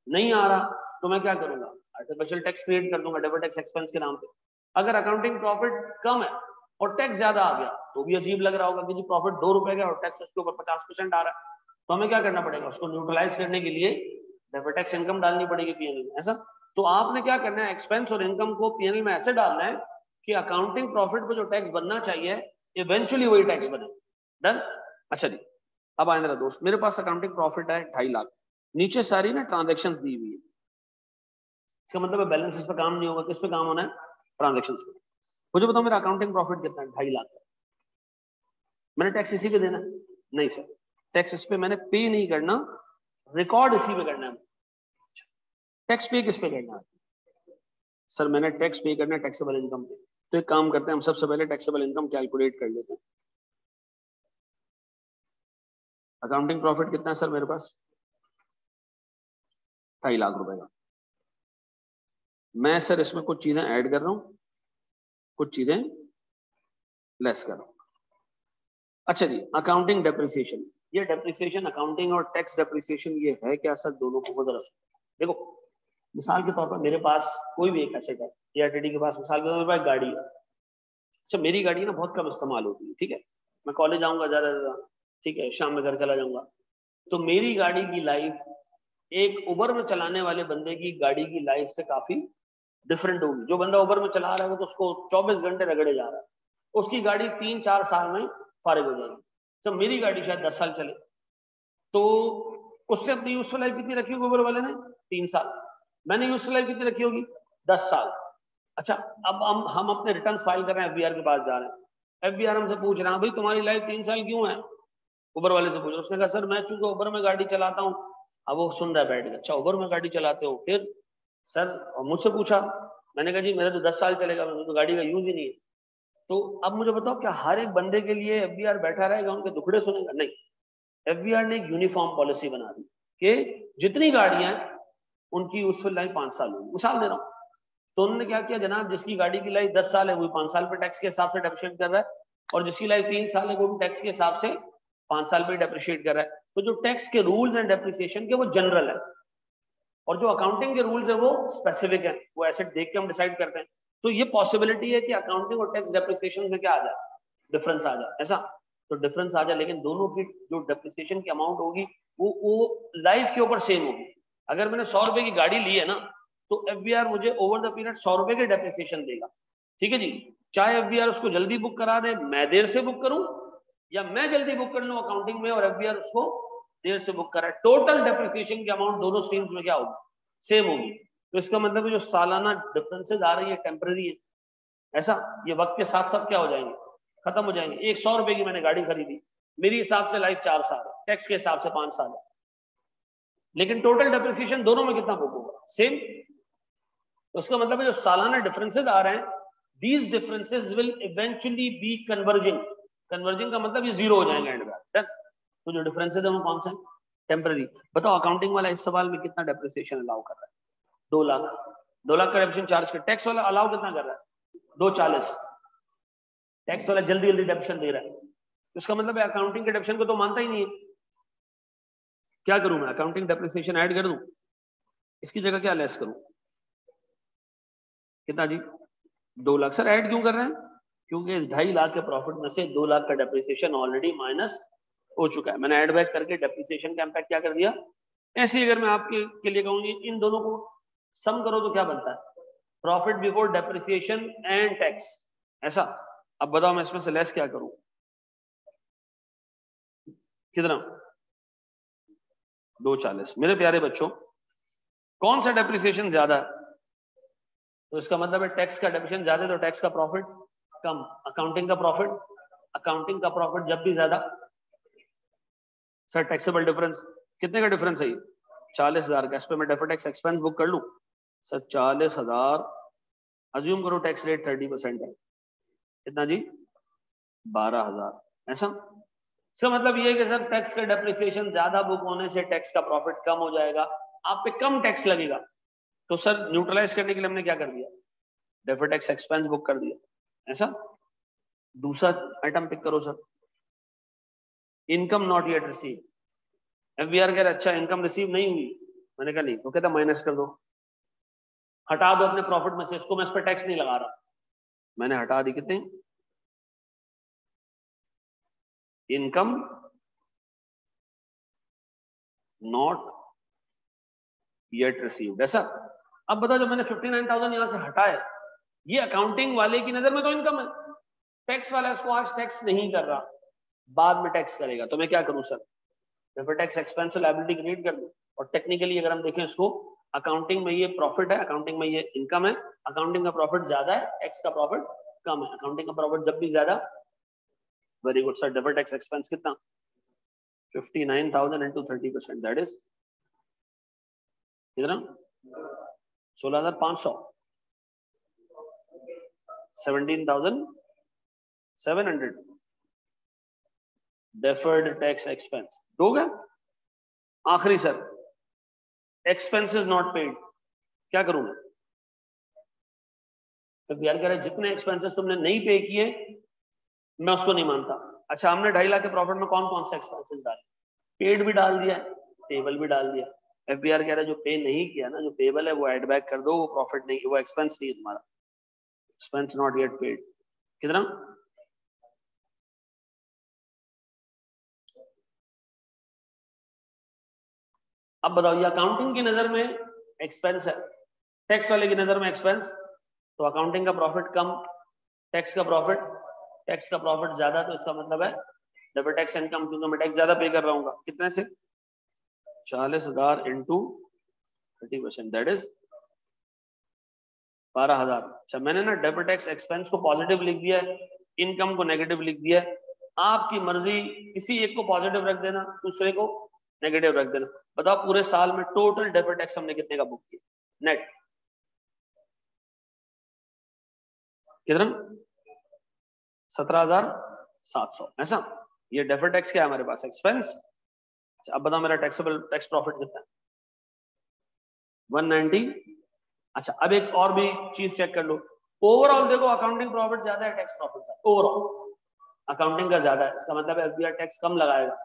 नहीं आ रहा तो मैं क्या करूंगा, आर्टिफिशियल टैक्स क्रिएट कर दूंगा डेफर्ड टैक्स एक्सपेंस के नाम पे। अगर अकाउंटिंग प्रॉफिट कम है और टैक्स ज्यादा आ गया तो भी अजीब लग रहा होगा कि जी प्रॉफिट 2 रुपए का और टैक्स उसके ऊपर 50% आ रहा है, तो हमें क्या करना पड़ेगा, उसको न्यूट्रलाइज करने के लिए डेफर्ड टैक्स इनकम डालनी पड़ेगी पीएनएल में, ऐसा। तो आपने क्या करना है, एक्सपेंस और इनकम को पीएनएल में ऐसे डालना है कि अकाउंटिंग प्रॉफिट पे जो टैक्स बनना चाहिए इवेंचुअली वही टैक्स बने। डन? अच्छा जी, अब आए मेरा दोस्त, मेरे पास अकाउंटिंग प्रॉफिट है 2.5 लाख, नीचे सारी ना ट्रांजेक्शन दी हुई है, इसका मतलब बैलेंसेस पे काम नहीं होगा, किस पे काम होना है, ट्रांजेक्शन पे। मुझे बताओ मेरा अकाउंटिंग प्रॉफिट कितना है, 2.5 लाख, मैंने टैक्स इसी पे देना है? नहीं सर, टैक्स इस पे मैंने पे नहीं करना, रिकॉर्ड इसी पे करना है। टैक्स पे किस पे करना है? सर मैंने टैक्स पे करना है टैक्सेबल इनकम पे, तो एक काम करते हैं, हम सबसे पहले टैक्सेबल इनकम कैलकुलेट कर लेते हैं। अकाउंटिंग प्रॉफिट कितना है सर मेरे पास, 2.5 लाख रुपए का। मैं सर इसमें कुछ चीजें ऐड कर रहा हूं, कुछ चीजें लेस कर रहा हूं। अच्छा जी, अकाउंटिंग डेप्रिसिएशन, ये डेप्रिसिएशन अकाउंटिंग और टैक्स डेप्रिसिएशन ये है क्या सर दोनों को जरा देखो। मिसाल के तौर पर मेरे पास कोई भी एक एसेट है, एआरटीडी के पास मिसाल के तौर पर मेरे पास गाड़ी है। अच्छा मेरी गाड़ी ना बहुत कम इस्तेमाल होती है, ठीक है, मैं कॉलेज जाऊंगा ज्यादा, ठीक है, शाम में घर चला जाऊंगा, तो मेरी गाड़ी की लाइफ एक उबर में चलाने वाले बंदे की गाड़ी की लाइफ से काफी डिफरेंट होगी। जो बंदा उबर में चला रहा है वो तो उसको 24 घंटे रगड़े जा रहा है, उसकी गाड़ी 3-4 साल में फारिग हो जाएगी। तो मेरी गाड़ी शायद 10 साल चले, तो उसने अपनी यूजफुल लाइफ कितनी रखी होगी उबर वाले ने? 3 साल। मैंने यूजफुल लाइफ कितनी रखी होगी? 10 साल। अच्छा अब हम अपने रिटर्न फाइल कर रहे हैं, एफबीआर के पास जा रहे हैं, एफबीआर हमसे पूछ रहा है भाई तुम्हारी लाइफ 3 साल क्यों है? उबर वाले से पूछ रहा, उसने कहा सर मैं चूंकि उबर में गाड़ी चलाता हूँ। अब वो सुन रहा है बैठ के, अच्छा उबर में गाड़ी चलाते हो, फिर सर मुझसे पूछा, मैंने कहा जी मेरे तो 10 साल चलेगा, मेरे तो गाड़ी का यूज ही नहीं है। तो अब मुझे बताओ क्या हर एक बंदे के लिए एफबीआर बैठा रहेगा, उनके दुखड़े सुनेगा? नहीं, एफबीआर ने एक यूनिफॉर्म पॉलिसी बना दी कि जितनी गाड़ियां उनकी यूजफुल लाइफ 5 साल होगी। मिसाल दे रहा हूँ, तो उन्होंने क्या किया, जनाब जिसकी गाड़ी की लाइफ 10 साल है वो 5 साल पे टैक्स के हिसाब से डेप्रिशिएट कर रहा है, और जिसकी लाइफ 3 साल है वो भी टैक्स के हिसाब से 5 साल पे डेप्रिशिएट कर रहा है। तो जो टैक्स के रूल्स एंड डेप्रिसिएशन के वो जनरल है, और जो अकाउंटिंग के रूल्स है वो स्पेसिफिक है, वो एसेट देख के हम डिसाइड करते हैं। तो ये पॉसिबिलिटी है कि अकाउंटिंग और टैक्स डेप्रिसिएशन में क्या आ जाए, डिफरेंस आ जाए, ऐसा तो डिफरेंस आ जाए, लेकिन दोनों की जो डेप्रिसिएशन की अमाउंट होगी वो लाइफ के ऊपर सेम होगी। अगर मैंने 100 रुपए की गाड़ी ली है ना, तो एफबीआर मुझे ओवर द पीरियड 100 रुपए के डेप्रिसिएशन देगा, ठीक है जी। चाहे एफबीआर उसको जल्दी बुक करा दे, मैं देर से बुक करूं, या मैं जल्दी बुक कर लूं अकाउंटिंग में और एफबीआर उसको देर से बुक करा, टोटल डेप्रिसिएशन की अमाउंट दोनों स्ट्रीम्स में क्या होगी, सेम होगी। तो इसका मतलब है जो सालाना डिफरेंसेस आ रही है टेम्पररी है, ऐसा ये वक्त के साथ साथ क्या हो जाएंगे, खत्म हो जाएंगे। एक 100 रुपए की मैंने गाड़ी खरीदी, मेरी हिसाब से लाइफ 4 साल है, टैक्स के हिसाब से 5 साल है, लेकिन टोटल डेप्रिसिएशन दोनों में कितना बुक होगा, सेम। तो उसका मतलब है जो सालाना डिफरेंसेस आ रहे हैं, these differences will eventually B converging. Converging का मतलब ये जीरो हो जाएंगे एंड में। तो जो डिफरेंसेस है वो कौन से, टेम्पररी। बताओ अकाउंटिंग वाला इस सवाल में कितना डेप्रिसिएशन अलाउ कर रहा है? 2 लाख। 2 लाख का डेप्रिसिएशन चार्ज कर, टैक्स वाला अलाउ कितना कर रहा है? 240। टैक्स वाला जल्दी जल्दी डेप्रिसिएशन दे रहा है, तो इसका मतलब है अकाउंटिंग के डेप्रिसिएशन को तो मानता ही नहीं है। क्या करूं मैं, अकाउंटिंग डेप्रिसिएशन ऐड कर दूं, इसकी जगह क्या लेस करूं? कितना जी? 2 लाख। सर ऐड क्यों कर रहे हैं? क्योंकि इस 2.5 लाख के प्रॉफिट में से 2 लाख का डेप्रिसिएशन ऑलरेडी माइनस हो चुका है, मैंने ऐड बैक करके डेप्रिसिएशन का इम्पैक्ट क्या कर दिया। ऐसे अगर मैं आपके के लिए कहूँ इन दोनों को सम करो तो क्या बनता है, profit before depreciation and tax, ऐसा। अब बताओ मैं इसमें से लेस क्या करूं, कितना? 240। मेरे प्यारे बच्चों कौन सा डेप्रिसिएशन ज्यादा है? तो इसका मतलब है टैक्स का डेप्रिसिएशन ज्यादा है तो टैक्स का प्रॉफिट कम, अकाउंटिंग का प्रॉफिट जब भी ज्यादा। सर टैक्सेबल डिफरेंस कितने का डिफरेंस है ये? 40,000 का। इस पे मैं डेफर्ड टैक्स एक्सपेंस बुक कर लूं? सर 40,000, अज्यूम करो टैक्स रेट 30% है, कितना जी? 12,000, ऐसा। इसका मतलब ये है कि सर टैक्स का डेप्रिसिएशन ज्यादा बुक होने से टैक्स का प्रॉफिट कम हो जाएगा, आप पे कम टैक्स लगेगा। तो सर न्यूट्रलाइज करने के लिए हमने क्या कर दिया, डेफर्ड टैक्स एक्सपेंस बुक कर दिया, ऐसा। दूसरा आइटम पिक करो sir, income not yet receive. FBR कह रहा अच्छा इनकम रिसीव नहीं हुई, मैंने कहा नहीं, तो कहता माइनस कर दो, हटा दो अपने प्रॉफिट में से इसको, मैं इस पर टैक्स नहीं लगा रहा। मैंने हटा दी, कितने? इनकम नॉट येट रिसीव्ड, ऐसा। अब बताओ जब मैंने 59,000 यहां से हटाए, ये अकाउंटिंग वाले की नजर में तो इनकम है, टैक्स वाला इसको आज टैक्स नहीं कर रहा, बाद में टैक्स करेगा, तो मैं क्या करूं sir, deferred tax expense liability create कर दूं। और टेक्निकली अगर हम देखें इसको, अकाउंटिंग में ये प्रॉफिट है, अकाउंटिंग में ये इनकम है, अकाउंटिंग का प्रॉफिट ज्यादा है, टैक्स का प्रॉफिट कम है। अकाउंटिंग का प्रॉफिट जब भी ज्यादा, very good sir, deferred tax expense कितना? 59,000 into 30%, दैट इज कितना? 16,500, 17,700 डेफर्ड टैक्स एक्सपेंस दोगे। आखिरी सर, एक्सपेंसेस नॉट पेड, क्या करूं मैं? तो यार कह रहे जितने एक्सपेंसेस तुमने नहीं पे किए मैं उसको नहीं मानता। अच्छा हमने 2.5 लाख के प्रॉफिट में कौन कौन से एक्सपेंसेस डाले? पेड भी डाल दिया है, पेबल भी डाल दिया। एफबीआर कह रहा है जो पे नहीं किया ना, जो पेबल है वो एड बैक कर दो, वो प्रॉफिट नहीं, वो एक्सपेंस नहीं है तुम्हारा, एक्सपेंस नॉट येट पेड। कितना? अब बताओ, ये अकाउंटिंग की नजर में एक्सपेंस है, टैक्स वाले की नजर में एक्सपेंस, तो अकाउंटिंग का प्रॉफिट कम, टैक्स का प्रॉफिट ज्यादा, तो इसका मतलब है डेबिट टैक्स इनकम, क्योंकि मैं टैक्स ज्यादा पे कर रहा हूँ। कितने से? 40,000 इंटू 30%, दैट इज 12,000। अच्छा, मैंने ना डेबिट टैक्स एक्सपेंस को पॉजिटिव लिख दिया है, इनकम को नेगेटिव लिख दिया है। आपकी मर्जी, किसी एक को पॉजिटिव रख देना, दूसरे को नेगेटिव रख देना। बताओ पूरे साल में टोटल डेबिट टैक्स हमने कितने का बुक किया नेट? कितना? 17,700, ऐसा। ये डेफर्ड टैक्स क्या है हमारे पास? एक्सपेंस। अच्छा, अब बताओ मेरा टैक्सेबल टैक्स प्रॉफिट कितना है? 190। अच्छा, अब एक और भी चीज चेक कर लो। ओवरऑल देखो, अकाउंटिंग प्रॉफिट ज्यादा है, टैक्स प्रॉफिट ज्यादा, ओवरऑल अकाउंटिंग का ज्यादा है। इसका मतलब एफबीआर टैक्स कम लगाएगा।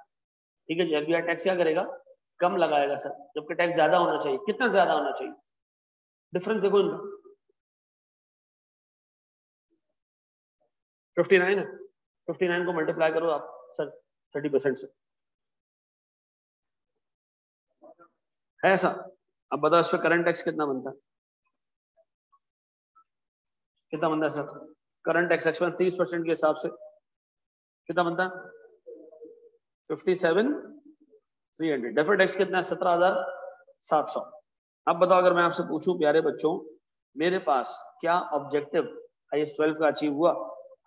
ठीक है जी, एफबीआर टैक्स क्या करेगा? कम लगाएगा सर, जबकि टैक्स ज्यादा होना चाहिए। कितना ज्यादा होना चाहिए? डिफरेंस देखो इनका, 59 है। 59 को मल्टीप्लाई करो आप सर 30% से, है ऐसा? अब बताओ इस पर करंट टैक्स कितना बनता है? कितना बनता है सर? करंट टैक्स एक्सपेंस 30% के हिसाब से कितना बनता है? 57,300। डेफर्ड टैक्स कितना है? 17,700। अब बताओ, अगर मैं आपसे पूछूं प्यारे बच्चों, मेरे पास क्या ऑब्जेक्टिव IAS 12 का अचीव हुआ?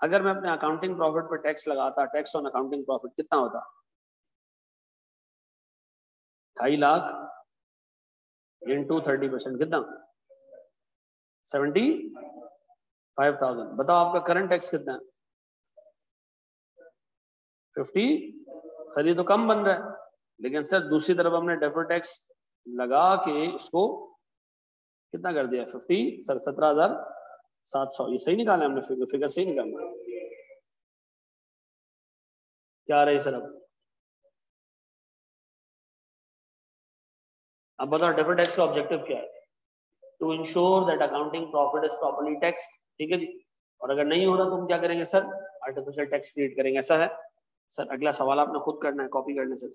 अगर मैं अपने अकाउंटिंग प्रॉफिट पर टैक्स लगाता, टैक्स ऑन अकाउंटिंग प्रॉफिट कितना होता? 2.5 लाख इंटू 30%, कितना? 75,000। बताओ आपका करंट टैक्स कितना है? 50। सर ये तो कम बन रहा है, लेकिन सर दूसरी तरफ हमने डेफर्ड टैक्स लगा के इसको कितना कर दिया? 50 सर 17,700। ये सही निकाला हमने, फिगर सही निकाला। क्या आ रही सर? अब बताओ डेफर्ड टैक्स का ऑब्जेक्टिव क्या है? To ensure that accounting profit is properly tax. ठीक है जी। और अगर नहीं हो रहा तो हम क्या करेंगे सर? आर्टिफिशियल टैक्स क्रिएट करेंगे, ऐसा है सर? अगला सवाल आपने खुद करना है, कॉपी करने से।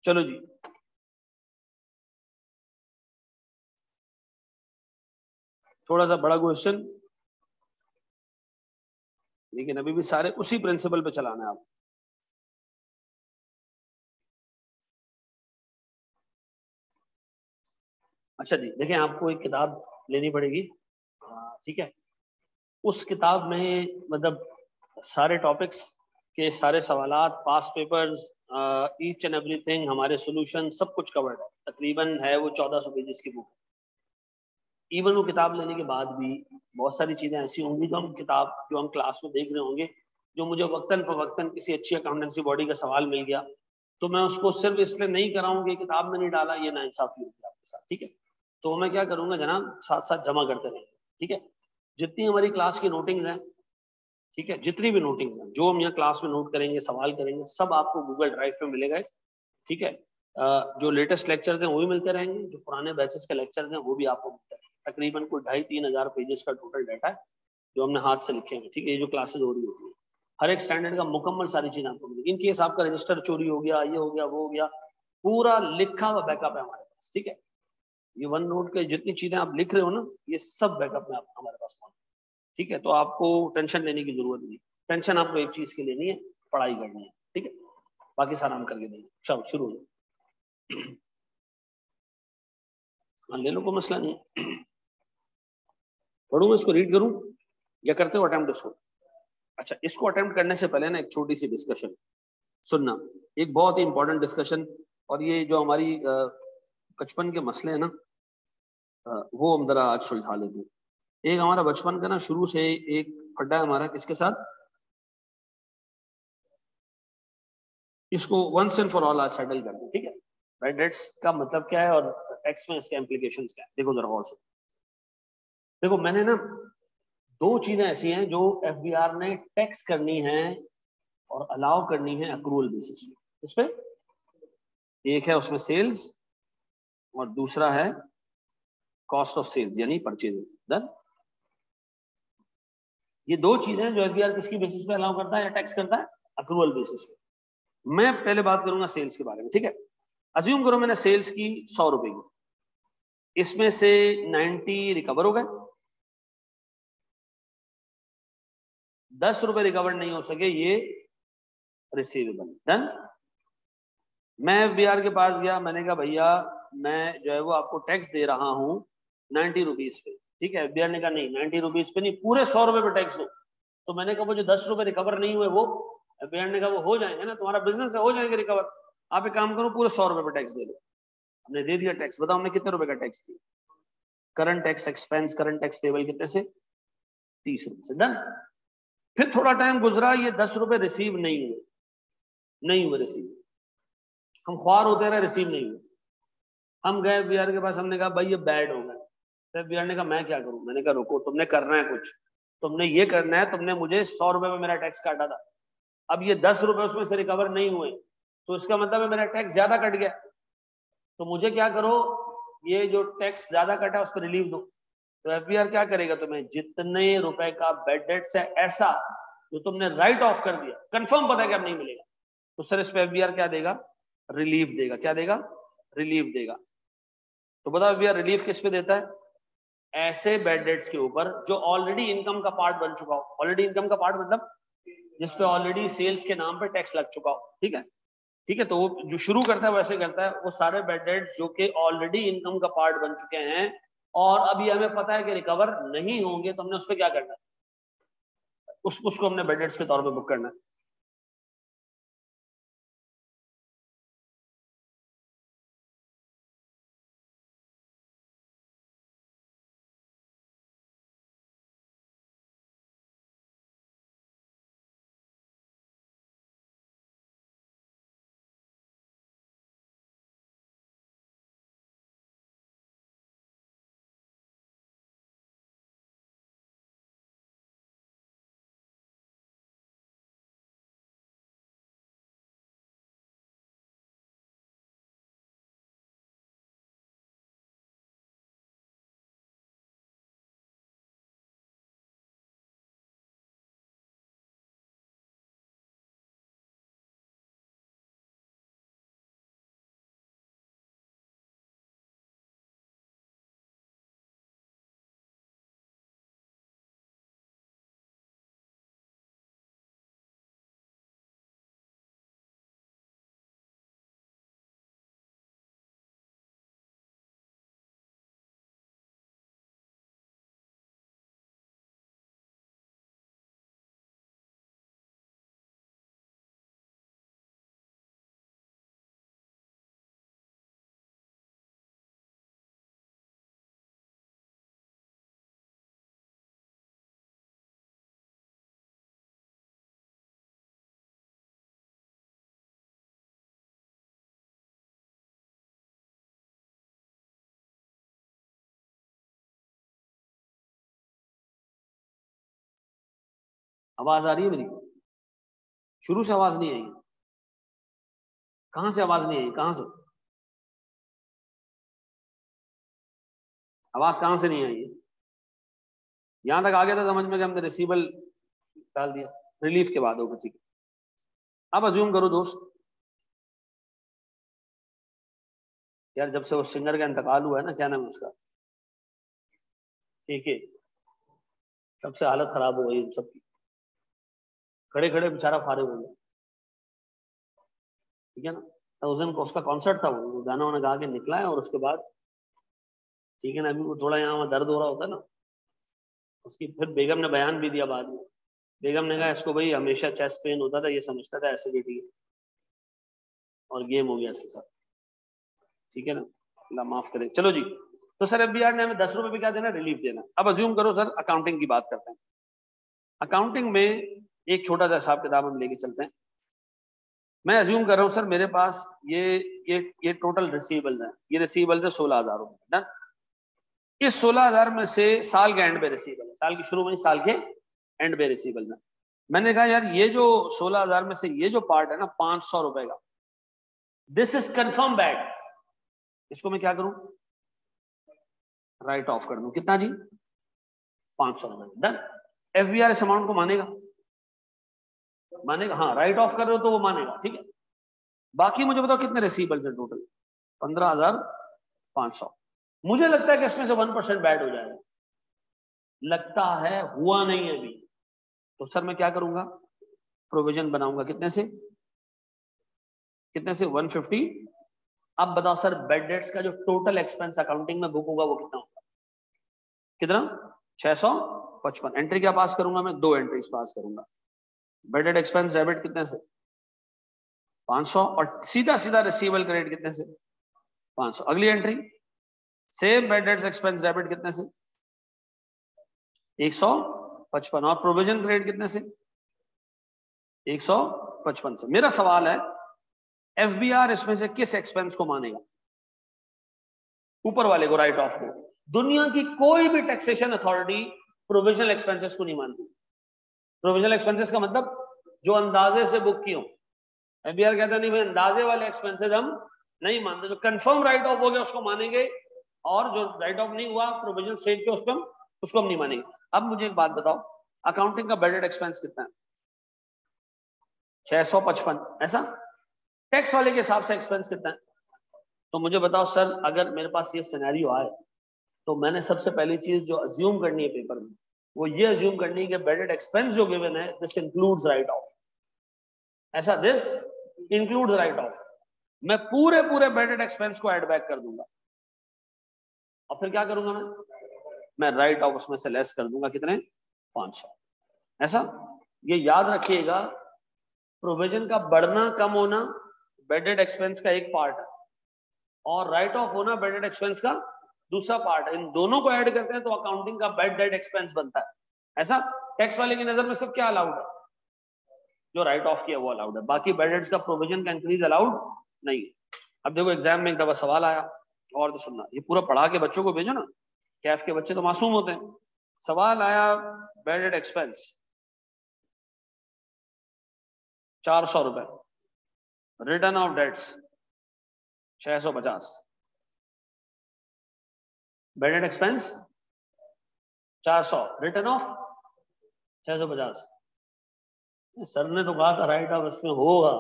चलो जी, थोड़ा सा बड़ा क्वेश्चन, लेकिन अभी भी सारे उसी प्रिंसिपल पे चलाना है आप। अच्छा जी, देखिए आपको एक किताब लेनी पड़ेगी, ठीक है? उस किताब में मतलब सारे टॉपिक्स के सारे सवालात, पास पेपर्स, ईच एंड एवरीथिंग, हमारे सॉल्यूशन, सब कुछ कवर्ड है। तकरीबन है वो 1400 पेजेस की बुक। इवन वो किताब लेने के बाद भी बहुत सारी चीजें ऐसी होंगी जो हम क्लास में देख रहे होंगे, जो मुझे वक्तन फवक्तन किसी अच्छी अकाउंटेंसी बॉडी का सवाल मिल गया, तो मैं उसको सिर्फ इसलिए नहीं कराऊंगी, किताब में नहीं डाला, ये नाइंसाफी होगी आपके साथ। ठीक है? तो मैं क्या करूंगा जनाब, साथ साथ जमा करते रहेंगे। ठीक है? जितनी हमारी क्लास की नोटिंग्स हैं, ठीक है, जितनी भी नोटिंग्स हैं, जो हम यहाँ क्लास में नोट करेंगे, सवाल करेंगे, सब आपको गूगल ड्राइव पे मिलेगा। ठीक है? जो लेटेस्ट लेक्चर्स हैं वो भी मिलते रहेंगे, जो पुराने बैचेस के लेक्चर्स हैं वो भी आपको मिलते रहेंगे। तकरीबन कोई 2,500-3,000 पेजेस का टोटल डाटा है जो हमने हाथ से लिखे हैं। ठीक है? ये जो क्लासेस हो रही होती है, हर एक स्टैंडर्ड का मुकम्मल सारी चीजें आपको मिलेगी। इन केस आपका रजिस्टर चोरी हो गया, ये हो गया, वो हो गया, पूरा लिखा हुआ बैकअप है हमारे पास। ठीक है? ये वन नोट के जितनी चीजें आप लिख रहे हो ना, ये सब बैकअप में हमारे पास ठीक है, तो आपको टेंशन लेने की जरूरत नहीं। टेंशन आपको एक चीज की लेनी है, पढ़ाई करनी है, ठीक है, बाकी सारा हम करके देंगे। चलो शुरू हो। हाँ ले लो, कोई मसला नहीं। पढ़ूँ मैं इसको, रीड करूँ या करते हो अटेम्प्ट इसको? अच्छा, इसको अटेम्प्ट करने से पहले ना एक छोटी सी डिस्कशन सुनना, एक बहुत ही इंपॉर्टेंट डिस्कशन। और ये जो हमारी बचपन के मसले हैं ना, वो हम जरा आज सुलझा लेते हैं। एक हमारा बचपन का ना शुरू से एक फड्डा है हमारा, किसके साथ? इसको वंस एंड फॉर ऑल आज सेटल कर दो, ठीक है? राइट डेट्स का मतलब क्या है और टैक्स में इसके इम्प्लीकेशंस क्या है, देखो जरा और सुनो। देखो मैंने ना दो चीजें ऐसी हैं जो एफबीआर ने टैक्स करनी है और अलाउ करनी है अक्रूवल बेसिस पे। इस पे एक है उसमें सेल्स और दूसरा है कॉस्ट ऑफ सेल्स यानी परचेज। डन। ये दो चीजें जो एफबीआर किसकी बेसिस पे अलाउ करता है या टैक्स करता है? अक्रूवल बेसिस पे। मैं पहले बात करूंगा सेल्स के बारे में, ठीक है? अज्यूम करो मैंने सेल्स की 100 रुपए की, इसमें से 90 रिकवर हो गए, 10 रुपए रिकवर नहीं हो सके, ये रिसीवेबल। डन। मैं एफबीआर के पास गया, मैंने कहा भैया मैं जो है वो आपको टैक्स दे रहा हूँ 90 रुपीज पे, ठीक है? एफबीआर ने कहा नहीं 90 रुपीज पे नहीं, पूरे 100 रुपए पे टैक्स दो। तो मैंने कहा वो जो 10 रुपए रिकवर नहीं हुए वो, एफबीआर ने कहा वो हो जाएंगे ना, तुम्हारा बिजनेस है, हो जाएंगे रिकवर, आप एक काम करो पूरे 100 रुपए पे टैक्स दे दो। हमने दे दिया टैक्स। बताओ हमने कितने रुपए का टैक्स दिया? Current tax expense, current tax payable कितने से? 30 रुपए से। डन। फिर थोड़ा टाइम गुजरा, ये 10 रुपए रिसीव नहीं हुए, नहीं हुए रिसीव, हम ख्वार होते रहे, रिसीव नहीं हुए। हम गए बीआर के पास, हमने कहा भाई ये बैड हो गए। फिर बीआर ने कहा मैं क्या करूं? मैंने कहा रुको, तुमने करना है कुछ, तुमने ये करना है, तुमने मुझे 100 रुपए में मेरा टैक्स काटा था, अब ये 10 रुपए उसमें से रिकवर नहीं हुए, तो इसका मतलब है मेरा टैक्स ज्यादा कट गया। तो मुझे क्या करो, ये जो टैक्स ज्यादा कटा उसको रिलीव दो। तो एफबीआर क्या करेगा, तुम्हें जितने रुपए का बैड डेट्स है ऐसा जो तुमने राइट ऑफ कर दिया, कंफर्म पता है कि अब नहीं मिलेगा, तो सर इस पे एफबीआर क्या देगा? रिलीफ देगा। क्या देगा? रिलीफ देगा। तो बताओ एफबीआर रिलीफ किस पे देता है? ऐसे बैड डेट्स के ऊपर जो ऑलरेडी इनकम का पार्ट बन चुका हो। ऑलरेडी इनकम का पार्ट मतलब जिसपे ऑलरेडी सेल्स के नाम पे टैक्स लग चुका हो, ठीक है? ठीक है, तो वो जो शुरू करता है वैसे करता है, वो सारे बैड डेट्स जो कि ऑलरेडी इनकम का पार्ट बन चुके हैं और अभी हमें पता है कि रिकवर नहीं होंगे, तो हमने उस पर क्या करना है? उसको हमने बैड डेट्स के तौर पे बुक करना है। आवाज आ रही है मेरी? शुरू से आवाज नहीं आई? कहां से आवाज नहीं आई? कहां से आवाज कहां से नहीं आई? यहां तक आ गया था समझ में कि हमने रिसीबल डाल दिया, रिलीफ के बाद होगा, ठीक है? अब अज्यूम करो दोस्त, यार जब से वो सिंगर का इंतकाल हुआ है ना, क्या नाम है उसका, ठीक है, सबसे हालत खराब हो गई सबकी, खड़े खड़े बेचारा फारिग हो गया, ठीक है ना। तो उस दिन उसका कॉन्सर्ट था, वो गाना वाना गा के निकला है, और उसके बाद ठीक है ना, अभी वो थोड़ा यहाँ दर्द हो रहा होता है ना, उसकी फिर बेगम ने बयान भी दिया बाद में। बेगम ने कहा इसको भाई हमेशा चेस्ट पेन होता था, ये समझता था एसिडिटी है, और गेम हो गया इसके साथ, ठीक है ना, अल्लाह माफ करे। चलो जी, तो सर एफबीआर ने हमें 10 रुपए पे क्या देना, रिलीफ देना। अब अज्यूम करो सर अकाउंटिंग की बात करते हैं। अकाउंटिंग में एक छोटा सा हिसाब किताब हम लेके चलते हैं। मैं अज्यूम कर रहा हूं सर मेरे पास ये टोटल रिसीवेबल्स हैं, ये रिसीवेबल्स है 16,000 रुपए। डन। इस 16,000 में से साल के एंड पे रिसीवेबल है, साल के शुरू में, साल के एंड पे रिसीवेबल है। मैंने कहा यार ये जो 16,000 में से ये जो पार्ट है ना 500 रुपए का, दिस इज कंफर्म बैड, इसको मैं क्या करूं, राइट ऑफ कर दूं। कितना जी, 500 रुपए। डन। एफबीआर इस अमाउंट को मानेगा, मानेगा, हाँ राइट ऑफ कर रहे हो तो वो मानेगा, ठीक है। बाकी मुझे बताओ कितने रिसीवेबल्स है टोटल, 15,500। मुझे लगता है कि इसमें से 1% बैड हो जाएगा, लगता है, हुआ नहीं है अभी। तो सर मैं क्या करूंगा, प्रोविजन बनाऊंगा, कितने से, कितने से, 150। अब बताओ सर बेड डेट्स का जो टोटल एक्सपेंस अकाउंटिंग में बुक होगा वो कितना होगा, कितना, 655। एंट्री क्या पास करूंगा मैं, 2 एंट्रीज पास करूंगा। बेड डेट एक्सपेंस डेबिट कितने से, 500, और सीधा सीधा रिसीवेबल क्रेडिट कितने से, 500। अगली entry same bad debts expense debit कितने से, 155, और प्रोविजन क्रेडिट कितने से, 155 से। मेरा सवाल है एफबीआर इसमें से किस एक्सपेंस को मानेगा, ऊपर वाले को, राइट ऑफ को। दुनिया की कोई भी टैक्सेशन अथॉरिटी प्रोविजनल एक्सपेंसेस को नहीं मानती। प्रोविजनल एक्सपेंसेस का मतलब जो अंदाजे से बुक की हो। एफबीआर कहता नहीं भाई अंदाजे वाले एक्सपेंसेस हम नहीं मानते, जो कंफर्म राइट ऑफ हो गया उसको मानेंगे, और जो राइट ऑफ नहीं हुआ प्रोविजनल स्टेज पे उसको हम नहीं मानेंगे। अब मुझे एक बात बताओ, अकाउंटिंग का बेडेड एक्सपेंस कितना है, 655, ऐसा। टैक्स वाले के हिसाब से एक्सपेंस कितना है, तो मुझे बताओ सर अगर मेरे पास ये सिनेरियो आए तो मैंने सबसे पहली चीज जो अज्यूम करनी है पेपर में, वो ये अज्यूम करनी है कि बेडेड एक्सपेंस जो गिवन है दिस इंक्लूड्स राइट ऑफ, ऐसा, दिस इंक्लूड्स राइट ऑफ। मैं पूरे पूरे बेडेड एक्सपेंस को ऐड बैक कर दूंगा, और फिर क्या करूंगा मैं राइट ऑफ उसमें से लेस कर दूंगा, कितने, 500, ऐसा। ये याद रखिएगा, प्रोविजन का बढ़ना कम होना बेडेड एक्सपेंस का एक पार्ट है, और राइट ऑफ होना बेडेड एक्सपेंस का दूसरा पार्ट है। इन दोनों को ऐड करते हैं तो अकाउंटिंग का बेड डेड एक्सपेंस बनता है, ऐसा। टैक्स वाले की नजर में सब क्या अलाउड है, जो राइट ऑफ किया वो अलाउड है, बाकी बेड डेड्स का प्रोविजन का इंक्रीज अलाउड नहीं है। अब देखो एग्जाम में एक दफा सवाल आया, और तो सुनना, ये पूरा पढ़ा के बच्चों को भेजो ना, कैफ के बच्चे तो मासूम होते हैं। सवाल आया बेड डेड एक्सपेंस 400 रुपए, return of debts 650, bad debt expense 400, return of 650। Sir ने तो कहा था राइट ऑफ इसमें होगा,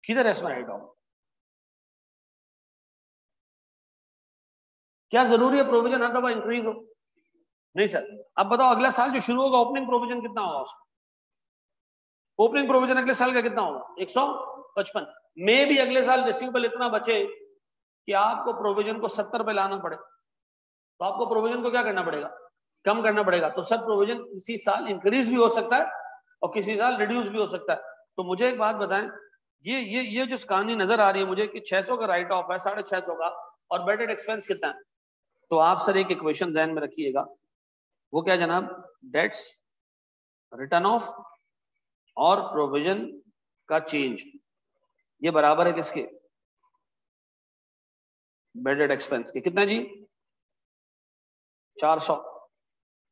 किधर है इसमें राइट ऑफ, क्या जरूरी है प्रोविजन हर दफा इंक्रीज हो, नहीं सर। अब बताओ अगला साल जो शुरू होगा ओपनिंग प्रोविजन कितना होगा उसमें, ओपनिंग प्रोविजन अगले साल का कितना होगा, 155। में भी अगले साल रिसीवेबल इतना बचे कि आपको प्रोविजन को 70 पे लाना पड़े, तो आपको प्रोविजन को क्या करना पड़ेगा, कम करना पड़ेगा। तो सर प्रोविजन किसी साल इंक्रीज भी हो सकता है और किसी साल रिड्यूस भी हो सकता है। तो मुझे एक बात बताएं, ये जो कहानी नजर आ रही है मुझे कि 600 का राइट ऑफ है, 650 का, और बेडेड एक्सपेंस कितना है, तो आप सर एक इक्वेशन ध्यान में रखिएगा, वो क्या जनाब, डेट्स, रिटर्न ऑफ और प्रोविजन का चेंज, ये बराबर है किसके, बेडेड एक्सपेंस के। कितना जी, 400।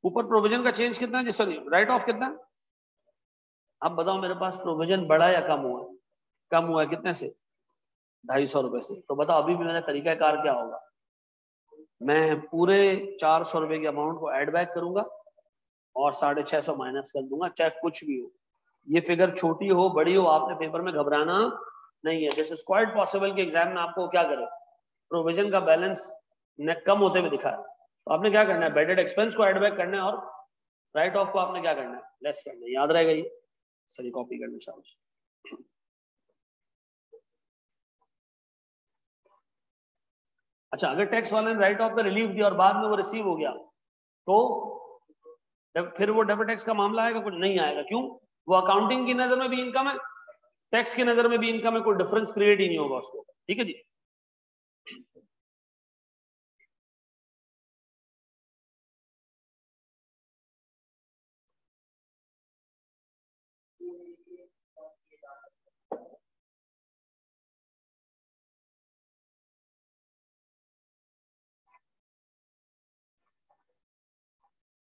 ऊपर प्रोविजन का चेंज कितना है जी, सॉरी राइट ऑफ कितना है। अब बताओ मेरे पास प्रोविजन बढ़ा या कम हुआ, कम हुआ है, कितने से, 250 रुपए से। तो बताओ अभी भी मेरा तरीकाकार क्या होगा, मैं पूरे 400 रुपए के अमाउंट को ऐड बैक करूंगा और 650 माइनस कर दूंगा, चाहे कुछ भी हो, ये फिगर छोटी हो बड़ी हो, आपने पेपर में घबराना नहीं है। दिस इज क्वाइट पॉसिबल कि एग्जाम में आपको क्या करे, प्रोविजन का बैलेंस कम होते हुए दिखा है, तो आपने क्या करना है, बेडेड एक्सपेंस को ऐड बैक करना है और राइट ऑफ को आपने क्या करना है, लेस करना है, याद रहेगा ये। सही कॉपी करना शाबाश। अच्छा, अगर टैक्स वाले ने राइट ऑफ का रिलीफ दिया और बाद में वो रिसीव हो गया तो फिर वो डेबिट टैक्स का मामला आएगा? कुछ नहीं आएगा। क्यों? वो अकाउंटिंग की नजर में भी इनकम है, टैक्स की नजर में भी इनकम है, कोई डिफरेंस क्रिएट ही नहीं होगा उसको। ठीक है जी।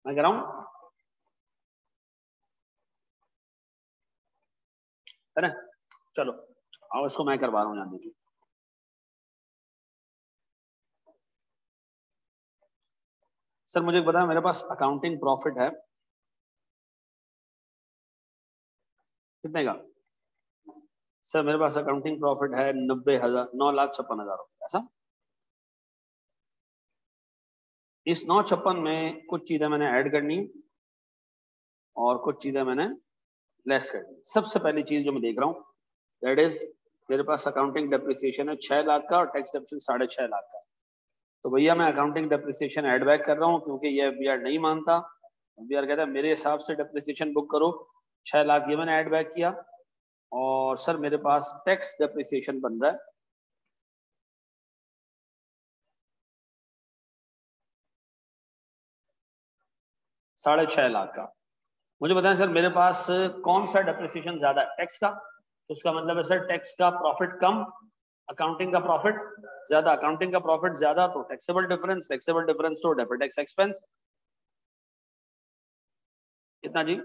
मैं कह रहा हूं है ना। चलो अब इसको मैं करवा रहा हूं, जान दीजिए। सर मुझे बताया, मेरे पास अकाउंटिंग प्रॉफिट है कितने का? सर मेरे पास अकाउंटिंग प्रॉफिट है 90,000, 9,56,000 रुपये। ऐसा इस 956 में कुछ चीजें मैंने ऐड करनी और कुछ चीजें मैंने लेस करनी। सबसे पहली चीज जो मैं देख रहा हूँ दैट इज, मेरे पास अकाउंटिंग डेप्रिसिएशन है 6 लाख का और टैक्स डेप्रिसिएशन 6.5 लाख का। तो भैया मैं अकाउंटिंग डेप्रिसिएशन ऐड बैक कर रहा हूँ क्योंकि ये एफबीआर नहीं मानता। एफबीआर कहता है मेरे हिसाब से डेप्रिसिएशन बुक करो। 6 लाख ये मैंने ऐड बैक किया। और सर मेरे पास टैक्स डेप्रिसिएशन बन रहा है 6.5 लाख का। मुझे बताएं सर मेरे पास कौन सा डेप्रिसिएशन ज्यादा है? टैक्स का। तो उसका मतलब है सर टैक्स का प्रॉफिट कम, अकाउंटिंग का प्रॉफिट ज्यादा। अकाउंटिंग का प्रॉफिट ज्यादा तो टैक्सेबल डिफरेंस, टैक्सेबल डिफरेंस तो डेबिट टैक्स एक्सपेंस। कितना जी?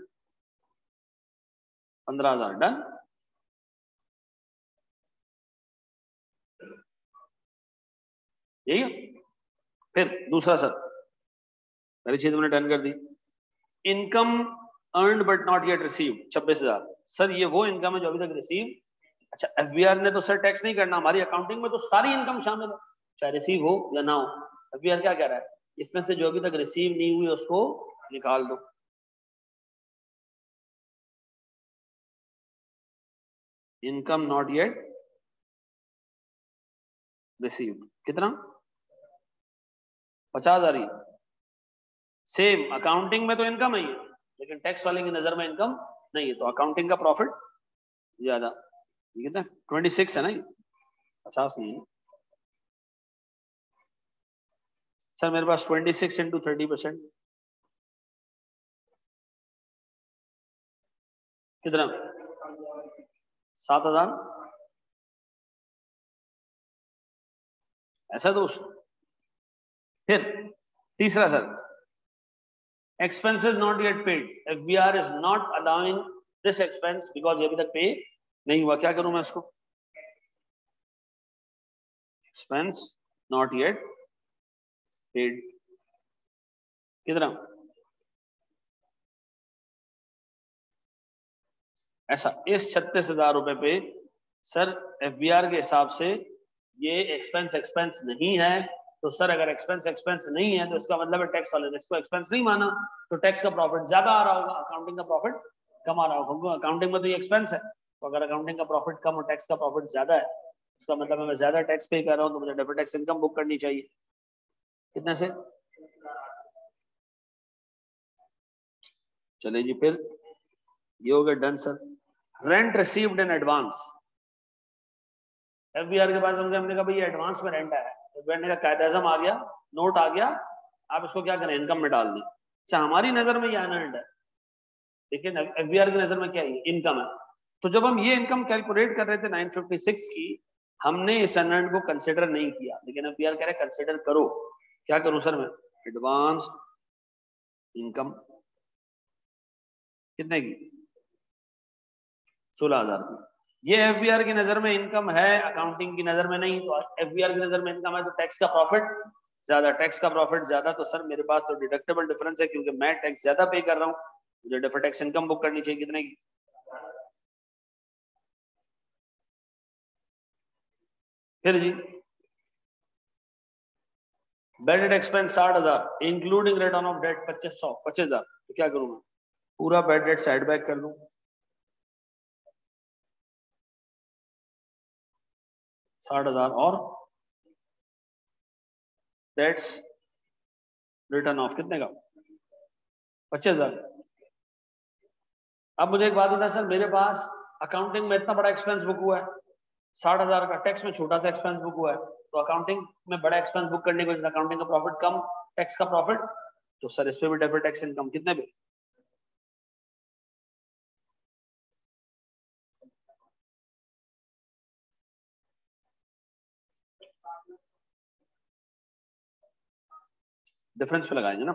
15,000 डन। यही है। फिर दूसरा सर, पहली चीज मैंने डन कर दी। Income earned but not yet received 26,000। Sir ये वो इनकम है जो अभी तक रिसीव। अच्छा, एफबीआर ने तो सर टैक्स नहीं करना, हमारी अकाउंटिंग में तो सारी इनकम शामिल है, चाहे रिसीव हो या ना हो। एफबीआर क्या कह रहा है, इसमें से जो अभी तक रिसीव नहीं हुई उसको निकाल दो। इनकम नॉट येट रिसीव्ड कितना? 50,000 ही। सेम अकाउंटिंग में तो इनकम है ये, लेकिन टैक्स वाले की नजर में इनकम नहीं है, तो अकाउंटिंग का प्रॉफिट ज्यादा। ये कितना? 26 है ना ये, 50 नहीं है। सर मेरे पास 26 इंटू 30% कितना? 7,000। ऐसा दोस्त। फिर तीसरा sir, expenses not yet paid, FBR is not allowing this expense because ये अभी तक पे नहीं हुआ। क्या करूं मैं इसको? expense not yet paid कितना? ऐसा इस 36,000 रुपए पे सर एफबीआर के हिसाब से ये एक्सपेंस नहीं है। तो सर अगर एक्सपेंस नहीं है तो इसका मतलब है टैक्स वाले ने इसको एक्सपेंस नहीं माना, तो टैक्स का प्रॉफिट ज्यादा आ रहा होगा, अकाउंटिंग का प्रॉफिट कम आ रहा होगा। अकाउंटिंग में तो ये एक्सपेंस है, तो अगर अकाउंटिंग का प्रॉफिट कम और टैक्स का प्रॉफिट ज्यादा है, इसका मतलब है मैं ज्यादा टैक्स पे कर रहा हूँ, तो मुझे डेबिट टैक्स इनकम बुक करनी चाहिए। कितने से? चलिए जी, फिर ये हो गया done sir. Rent received in advance, FBR के पास हमने कहा भाई एडवांस में रेंट आया है, एफबीआर ने कहा कायदे आजम आ गया, नोट आ गया, आप इसको क्या करें, इनकम में डाल दें। अच्छा, हमारी नजर में ये अनअर्न्ड है, लेकिन एफबीआर की नजर में क्या है, इनकम है। तो जब हम ये इनकम कैलकुलेट कर रहे थे 956 की, हमने इस अनअर्न्ड को कंसिडर नहीं किया, लेकिन एफबीआर कह रहे कंसिडर करो। क्या करूं सर मैं? एडवांस्ड इनकम कितने की? 16,000 की। ये एफबीआर की नजर में इनकम है, अकाउंटिंग की नजर में नहीं। तो एफबीआर की नजर में इनकम है तो टैक्स का प्रॉफिट ज्यादा, टैक्स का प्रॉफिट ज्यादा, तो सर मेरे पास तो डिडक्टेबल डिफरेंस है क्योंकि मैं टैक्स ज्यादा पे कर रहा हूँ, मुझे डिफरेंट टैक्स इनकम बुक करनी चाहिए। कितने की? फिर जी bad debt expense 60,000 including return of debt 2500, 25,000। तो क्या करूँ मैं, पूरा बैड डेट साइड बैक कर लूँ, 60,000 और डेट्स रिटर्न ऑफ कितने का, 25,000। अब मुझे एक बात बता सर, मेरे पास अकाउंटिंग में इतना बड़ा एक्सपेंस बुक हुआ है, 60,000 का, टैक्स में छोटा सा एक्सपेंस बुक हुआ है, तो अकाउंटिंग में बड़ा एक्सपेंस बुक करने की वजह से अकाउंटिंग का प्रॉफिट कम, टैक्स का प्रॉफिट, तो सर इस पे भी डेफर्ड टैक्स इनकम कितने पे, डिफरेंस पे लगाएंगे ना।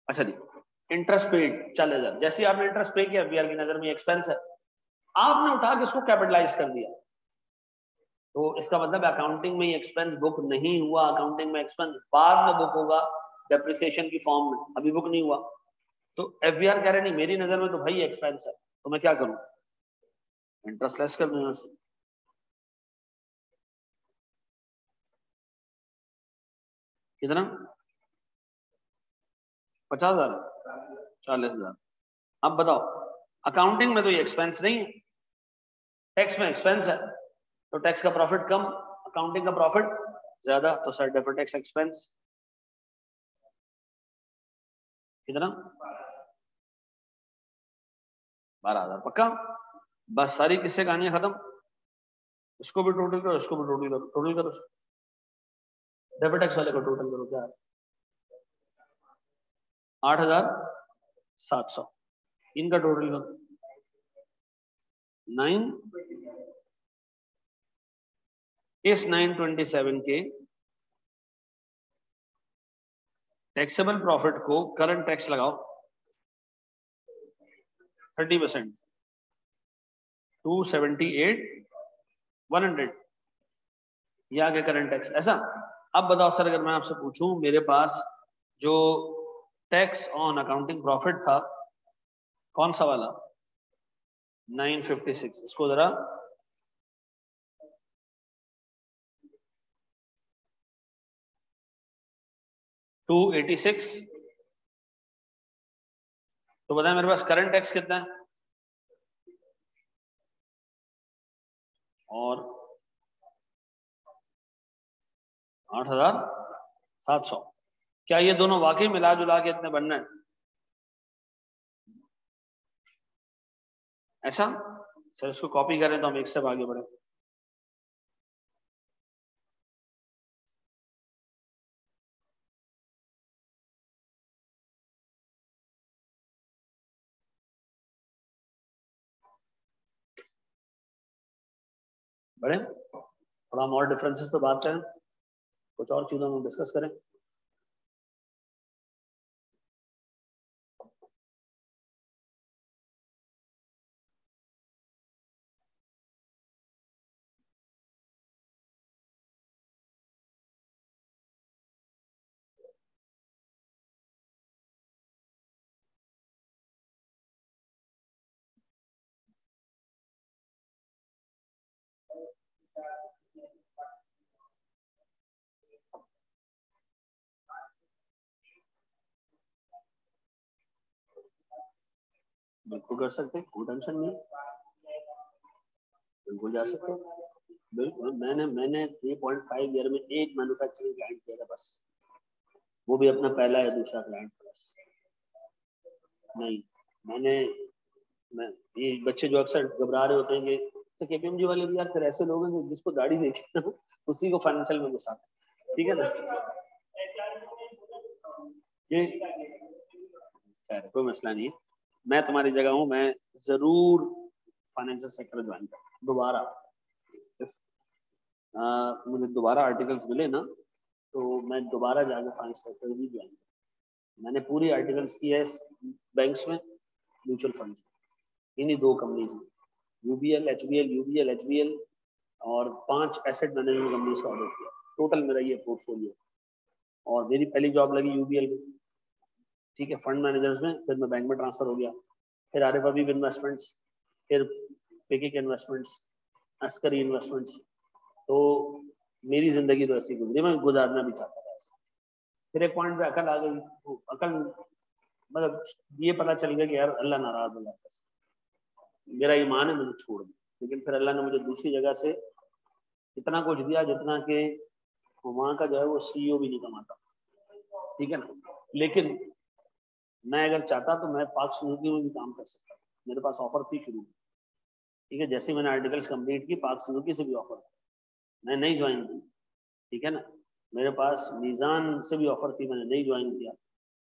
अच्छा जी, इंटरेस्ट पेड 40,000, जैसे ही आपने इंटरेस्ट पे किया, बीआर की नजर में एक्सपेंस है, आपने उठा के इसको कैपिटलाइज कर दिया, तो इसका मतलब अकाउंटिंग में एक्सपेंस बुक नहीं हुआ, अकाउंटिंग में एक्सपेंस बाद में बुक होगा डेप्रिसिएशन की फॉर्म में, अभी बुक नहीं हुआ। तो एफबीआर कह रहे नहीं, मेरी नजर में तो भाई एक्सपेंस है, तो मैं क्या करूं, इंटरेस्ट लेस कर दूं यहां से, कितना, 50,000, 40,000। अब बताओ, अकाउंटिंग में तो ये एक्सपेंस नहीं है, टैक्स में एक्सपेंस है, तो टैक्स का प्रॉफिट कम, अकाउंटिंग का प्रॉफिट ज्यादा, तो सर डेफर्ड टैक्स एक्सपेंस कितना, 12,000 पक्का। बस सारी किस्से कहानियां खत्म, इसको भी टोटल करो, इसको भी टोटल करो, टोटल करो, डेबिट टैक्स वाले को टोटल करो, क्या 8,700, इनका टोटल करो 9, इस 927 के टैक्सेबल प्रॉफिट को करंट टैक्स लगाओ 30%, 278,100, ये आ गया करंट टैक्स, ऐसा। अब बताओ सर, अगर मैं आपसे पूछूं, मेरे पास जो टैक्स ऑन अकाउंटिंग प्रॉफिट था, कौन सा वाला, 956, इसको जरा 286, तो बताएं मेरे पास करंट टैक्स कितना है, और 8,700, क्या ये दोनों वाकई मिला जुला के इतने बनना है, ऐसा। सर इसको कॉपी करें तो हम एक स्टेप आगे बढ़े, बढ़े, थोड़ा हम और डिफरेंसेस पे बात करें, कुछ और चीजों में डिस्कस करें। बिल्कुल कर सकते, कोई टेंशन नहीं, बिल्कुल जा सकते हो, बिल्कुल। मैंने मैंने 3.5 ईयर में एक मैन्युफैक्चरिंग क्लाइंट किया था बस, वो भी अपना पहला या दूसरा क्लाइंट बस, नहीं। मैंने मैं ये बच्चे जो अक्सर घबरा रहे होते हैं कि तो केपीएमजी वाले भी यार फिर ऐसे लोग हैं जिसको दाढ़ी देखे ना उसी को फाइनेंशियल में घुसाते, ठीक है ना, ये खैर कोई मसला नहीं है, मैं तुम्हारी जगह हूँ, मैं जरूर फाइनेंशियल सेक्टर ज्वाइन करूँ दोबारा, मुझे दोबारा आर्टिकल्स मिले ना, तो मैं दोबारा जाकर फाइनेंस सेक्टर भी ज्वाइन करूँ। मैंने पूरी आर्टिकल्स की है बैंक्स में, म्यूचुअल फंड्स में, इन्हीं दो कंपनीज में, यूबीएल एचबीएल और 5 एसेट मैनेजमेंट कंपनीज का ऑडिट किया, टोटल मेरा ये पोर्टफोलियो, और मेरी पहली जॉब लगी यूबीएल में, ठीक है, फंड मैनेजर्स में, फिर मैं बैंक में ट्रांसफर हो गया, फिर आरिफ हबीब इन्वेस्टमेंट्स, फिर पिकिक इन्वेस्टमेंट्स, अस्करी इन्वेस्टमेंट्स, तो मेरी जिंदगी तो ऐसी गुजरी, मैं गुजारना भी चाहता था ऐसा। फिर एक पॉइंट पे अकल आ गई, तो अकल मतलब ये पता चल गया कि यार अल्लाह नाराज हो जाता है, मेरा ईमान है, मैंने छोड़ दिया। लेकिन फिर अल्लाह ने मुझे दूसरी जगह से इतना कुछ दिया जितना कि वहाँ का जो है वो CEO भी नहीं कमाता, ठीक है ना। लेकिन मैं अगर चाहता तो मैं पाक सुजुकी में भी काम कर सकता, मेरे पास ऑफर थी शुरू में, ठीक है। जैसे मैंने आर्टिकल्स कंप्लीट की, पाक सुजुकी से भी ऑफर, मैं नहीं ज्वाइन की, ठीक है ना। मेरे पास मीज़ान से भी ऑफर थी, मैंने नहीं ज्वाइन किया।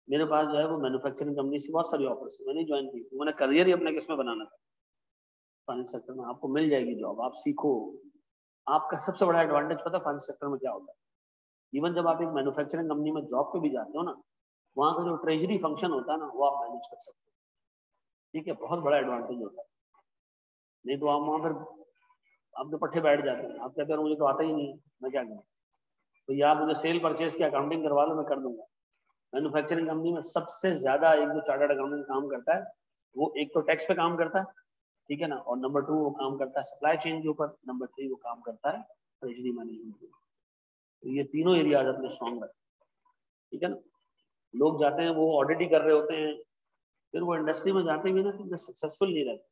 मेरे पास जो है वो मैन्युफैक्चरिंग कंपनी से बहुत सारी ऑफर्स थी, मैंने ज्वाइन की। तो मैंने करियर ही अपना किसमें बनाना था, फाइनेंस सेक्टर में। आपको मिल जाएगी जॉब, आप सीखो। आपका सबसे बड़ा एडवांटेज पता है फाइनेंस सेक्टर में क्या होता है? इवन जब आप एक मैन्युफैक्चरिंग कंपनी में जॉब पे भी जाते हो ना, वहाँ का जो ट्रेजरी फंक्शन होता है ना, वो आप मैनेज कर सकते हो, ठीक है। बहुत बड़ा एडवांटेज होता है। नहीं तो आप वहाँ पर आप तो पट्टे बैठ जाते हैं, आप कहते हैं मुझे तो आता ही नहीं है, मैं क्या करूँ। तो या आप मुझे सेल परचेज की अकाउंटिंग करवा लो, मैं कर दूंगा। मैन्युफैक्चरिंग कंपनी में सबसे ज्यादा एक जो चार्टर्ड अकाउंटेंट काम करता है, वो एक तो टैक्स पे काम करता है, ठीक है ना, और नंबर 2 वो काम करता है सप्लाई चेन के ऊपर, नंबर 3 वो काम करता है ट्रेजरी मैनेजमेंट के ऊपर। तो ये तीनों एरियाज अपने स्ट्रॉन्ग है, ठीक है ना। लोग जाते हैं वो ऑडिट ही कर रहे होते हैं, फिर वो इंडस्ट्री में जाते भी ना तो सक्सेसफुल नहीं रहते,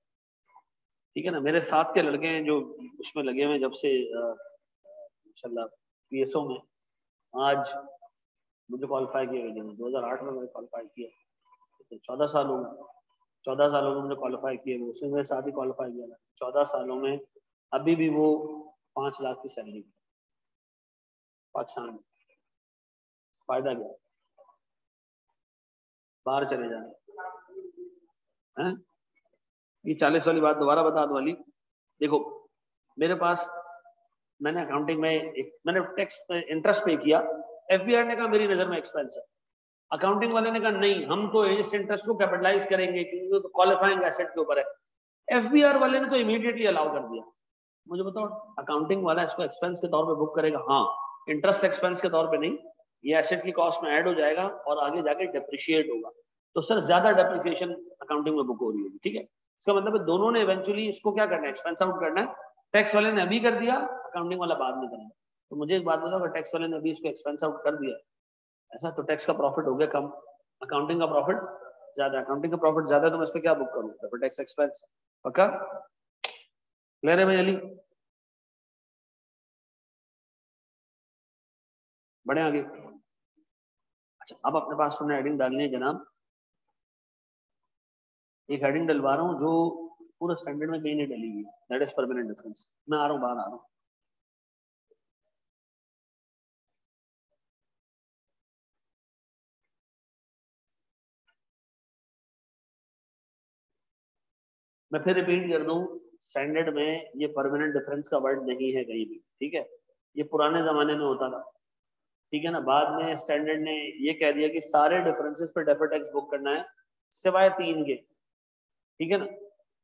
ठीक है ना। मेरे साथ के लड़के हैं जो उसमें लगे हुए जब से माशाल्लाह PSO में, आज मुझे क्वालिफाई किया गया, 2008 में मैंने क्वालिफाई किया, तो 14 साल हो गए। 14 सालों में मुझे क्वालिफाई किया, उसने मेरे साथ ही क्वालिफाई किया था। 14 सालों में अभी भी वो 5 लाख की सैलरी पाकिस्तान में। फायदा क्या, बाहर चले जाए हैं। ये 40 वाली बात दोबारा बता दो वाली। देखो मेरे पास, मैंने अकाउंटिंग में मैंने टैक्स इंटरेस्ट पे किया, FBR ने कहा मेरी नजर में एक्सपेंस है। अकाउंटिंग वाले ने कहा नहीं, हम तो इस इंटरेस्ट को कैपिटलाइज करेंगे क्योंकि वो तो क्वालिफाइंग एसेट के ऊपर है। FBR वाले ने तो इमीडिएटली अलाउ कर दिया। मुझे बताओ, अकाउंटिंग वाला इसको एक्सपेंस के तौर पे बुक करेगा? हाँ, इंटरेस्ट एक्सपेंस के तौर पे नहीं, ये एसेट की कॉस्ट में ऐड हो जाएगा और आगे जाके डिप्रिशिएट होगा। तो सर ज्यादा डेप्रिसिएशन अकाउंटिंग में बुक हो रही होगी, ठीक है। इसका मतलब है दोनों ने इवेंचुअली इसको क्या करना है, एक्सपेंस आउट करना है। टैक्स वाले ने अभी कर दिया, अकाउंटिंग वाला बाद में करना है। तो मुझे एक बात बताओ, अगर टैक्स वाले ने अभी इसको एक्सपेंस आउट कर दिया ऐसा, तो टैक्स का प्रॉफिट हो गया कम, अकाउंटिंग का प्रॉफिट ज्यादा। अकाउंटिंग का प्रॉफिट ज्यादा तो मैं इस पे क्या बुक करूँ, डेफर्ड टैक्स एक्सपेंस। पक्का क्लियर है भाई अली? बढ़े आगे। अच्छा, अब अपने पास तुमने हेडिंग डालनी है जनाब, एक हेडिंग डलवा रहा हूँ जो पूरा स्टैंडर्ड में कहीं नहीं डली हुई, दैट इज परमानेंट डिफरेंस। मैं आ रहा हूँ, बाहर आ रहा हूँ। मैं फिर रिपीट कर दूं, स्टैंडर्ड में ये परमानेंट डिफरेंस का वर्ड नहीं है कहीं भी, ठीक है। ये पुराने जमाने में होता था, ठीक है ना। बाद में स्टैंडर्ड ने ये कह दिया कि सारे डिफरेंसेस पे डेफर्ड टैक्स बुक करना है सिवाय 3 के, ठीक है ना।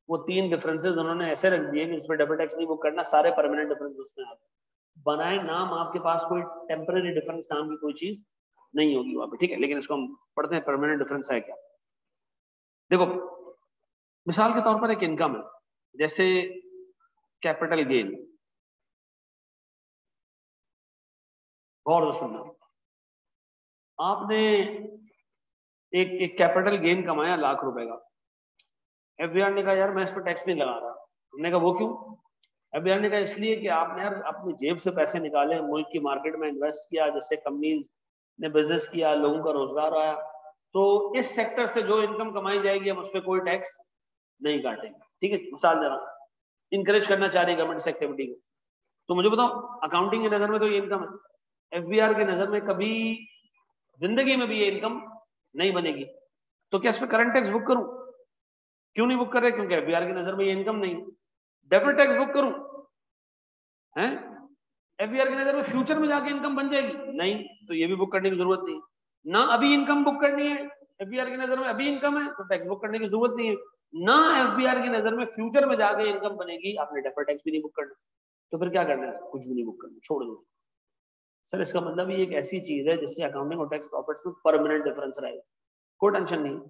वो 3 डिफरेंसेस उन्होंने ऐसे रख दिए कि इस पर डेफर्ड टैक्स नहीं बुक करना, सारे परमानेंट डिफरेंस उसमें आ गए। बनाए नाम आपके पास कोई टेम्पररी डिफरेंस नाम की कोई चीज नहीं होगी वहां पे, ठीक है। लेकिन इसको हम पढ़ते हैं परमानेंट डिफरेंस है क्या। देखो मिसाल के तौर पर एक इनकम है, जैसे कैपिटल गेन, गौर से सुनना। आपने एक कैपिटल गेन कमाया ₹1,00,000 का। FBR ने कहा यार मैं इस पर टैक्स नहीं लगा रहा। हमने कहा वो क्यों? FBR ने कहा इसलिए कि आपने यार अपनी जेब से पैसे निकाले, मुल्क की मार्केट में इन्वेस्ट किया, जिससे कंपनीज ने बिजनेस किया, लोगों का रोजगार आया, तो इस सेक्टर से जो इनकम कमाई जाएगी हम उस पर कोई टैक्स नहीं काटेंगे, ठीक है। मिसाल दे रहा हूं, इंकरेज करना चाह रही है गवर्नमेंट से एक्टिविटी को। तो मुझे बताओ, अकाउंटिंग की नजर में तो ये इनकम है, FBR की नजर में कभी जिंदगी में भी ये इनकम नहीं बनेगी। तो क्या इस पर करंट टैक्स बुक करूं? क्यों नहीं बुक कर रहे? क्योंकि FBR की नजर में ये इनकम नहीं। डेफर्ड टैक्स बुक करूं हैं, FBR की नजर में फ्यूचर में जाके इनकम बन जाएगी नहीं, तो ये भी बुक करने की जरूरत नहीं ना। अभी इनकम बुक करनी है, FBR की नजर में अभी इनकम है तो टैक्स बुक करने की जरूरत नहीं है ना। FBR की नजर में फ्यूचर में जाके इनकम बनेगी, आपने डेफर्ड टैक्स भी नहीं बुक करना, तो फिर क्या करना है? कुछ भी नहीं बुक करना, छोड़ दो। सर इसका मतलब ये एक ऐसी चीज है जिससे अकाउंटिंग और टैक्स प्रॉफिट्स में परमानेंट डिफरेंस रहेगा, कोई टेंशन नहीं।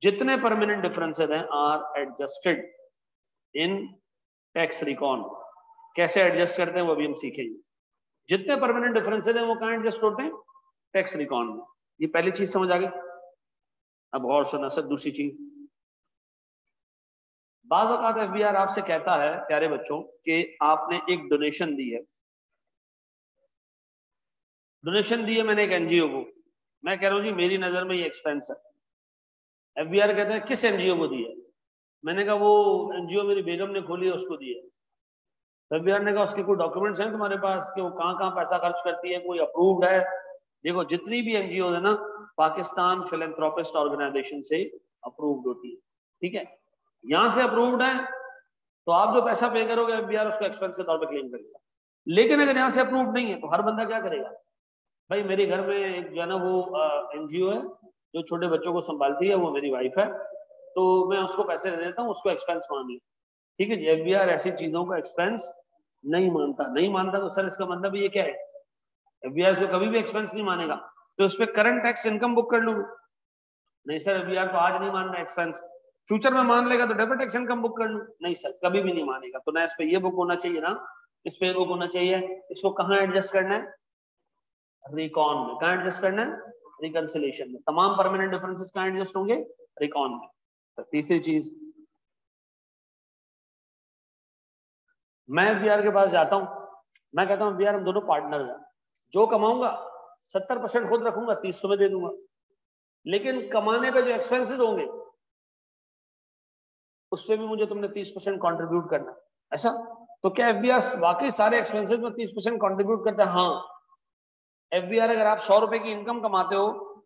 जितने परमानेंट डिफरेंसेस हैं are adjusted in tax recon. कैसे एडजस्ट करते हैं वो भी हम सीखेंगे। जितने परमानेंट डिफरेंसेस हैं वो कहां एडजस्ट होते हैं? टैक्स रिकॉन में। ये पहली चीज समझ आ गई। अब और सुना सर दूसरी चीज, बाज़ औक़ात एफबीआर आपसे कहता है प्यारे बच्चों कि आपने एक डोनेशन दी है, मैंने एक एनजीओ को, मैं कह रहा हूँ जी मेरी नजर में ये एक्सपेंस है। एफबीआर कहता है किस एनजीओ को दी है? मैंने कहा वो एनजीओ मेरी बेगम ने खोली है उसको दी है। एफबीआर ने कहा उसके कोई डॉक्यूमेंट्स हैं तुम्हारे पास कि वो कहाँ कहाँ पैसा खर्च करती है, कोई अप्रूव्ड है? देखो जितनी भी एनजीओ है ना पाकिस्तान फिलैंथ्रोपिस्ट ऑर्गेनाइजेशन से अप्रूव्ड होती है, ठीक है, यहाँ से अप्रूव्ड है तो आप जो पैसा पे करोगे एफबीआर उसको एक्सपेंस के तौर पर क्लेम करेगा। लेकिन अगर यहाँ से अप्रूव्ड नहीं है तो हर बंदा क्या करेगा, भाई मेरे घर में एक जो है ना वो एनजीओ है जो छोटे बच्चों को संभालती है, वो मेरी वाइफ है, तो मैं उसको पैसे दे देता हूँ, उसको एक्सपेंस मान ली, ठीक है जी। एफबीआर ऐसी चीजों को एक्सपेंस नहीं मानता तो सर इसका मतलब ये क्या है, एफबीआर से कभी भी एक्सपेंस नहीं मानेगा तो उस पर करंट टैक्स इनकम बुक कर लूंगा। नहीं सर एफबीआर तो आज नहीं मान रहा एक्सपेंस, फ्यूचर में मान लेगा तो डेबिट टैक्स इनकम बुक कर लूं। नहीं सर कभी भी नहीं मानेगा, तो ना इस पे ये बुक होना चाहिए ना इस पे बुक होना चाहिए। इसको कहाँ एडजस्ट करना है? रिकॉन में। कहाँ एडजस्ट करना है? रिकंसिलेशन में। तमाम परमानेंट डिफरेंसेस कहाँ एडजस्ट होंगे? रिकॉन में। तो तीसरी चीज, मैं एफबीआर के पास जाता हूं, मैं कहता हूं एफबीआर हम दोनों पार्टनर हैं, जो कमाऊंगा 70% खुद रखूंगा, 30 तुम्हें दे दूंगा, लेकिन कमाने पे जो एक्सपेंसेस होंगे उस पर भी मुझे तुमने 30% कॉन्ट्रीब्यूट करना है। ऐसा? तो क्या एफबीआर वाकई सारे एक्सपेंसेस में 30% कॉन्ट्रीब्यूट करता है? हाँ। एफबीआर अगर आप 100 रुपए की इनकम कमाते हो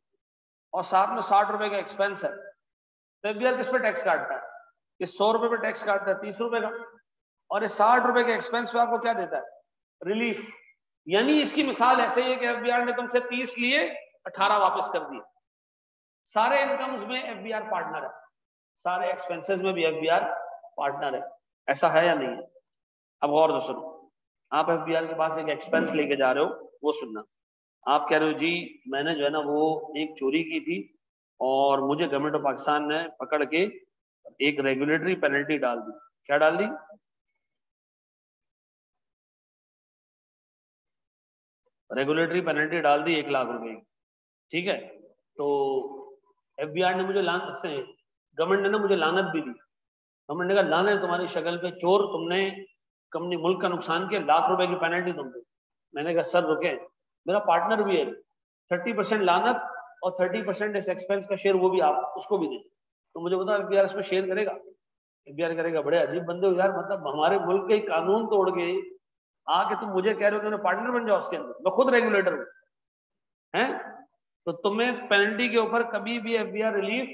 और साथ में 60 रुपए का एक्सपेंस है तो एफबीआर किस पे टैक्स काटता है? ये 100 रुपए पे टैक्स काटता है 30 रुपए का, और ये 60 रुपए के एक्सपेंस पे आपको क्या देता है? रिलीफ। यानी इसकी मिसाल ऐसे ही है कि एफबीआर ने तुमसे 30 लिए 18 वापस कर दिए। सारे इनकम्स में एफबीआर पार्टनर है, सारे एक्सपेंसेस में भी एफबीआर पार्टनर है। ऐसा है या नहीं है? अब और तो सुनो, आप एफबीआर के पास एक एक्सपेंस लेके जा रहे हो, वो सुनना। आप कह रहे हो जी मैंने जो है ना वो एक चोरी की थी और मुझे गवर्नमेंट ऑफ पाकिस्तान ने पकड़ के एक रेगुलेटरी पेनल्टी डाल दी। क्या डाल दी? रेगुलेटरी पेनल्टी डाल दी 1 लाख रुपए की, ठीक है। तो एफबीआर ने मुझे गवर्नमेंट ने ना मुझे लानत भी दी। गवर्नमेंट ने कहा लानत तुम्हारी शक्ल पे चोर, तुमने कंपनी मुल्क का नुकसान किया, 1 लाख रुपए की पेनल्टी तुम पे। मैंने कहा सर रुके, मेरा पार्टनर भी है, 30% लानत और 30% इस एक्सपेंस का शेयर वो भी आप उसको भी दें। तो मुझे बताओ एफबीआर इसमें शेयर करेगा? एफबीआर करेगा? बड़े अजीब बंदे हो यार, मतलब हमारे मुल्क के कानून तोड़ के आके तुम मुझे कह रहे हो कि पार्टनर बन जाओ उसके अंदर, मैं खुद रेगुलेटर हूँ हैं। तो तुम्हें पेनल्टी के ऊपर कभी भी एफबीआर रिलीफ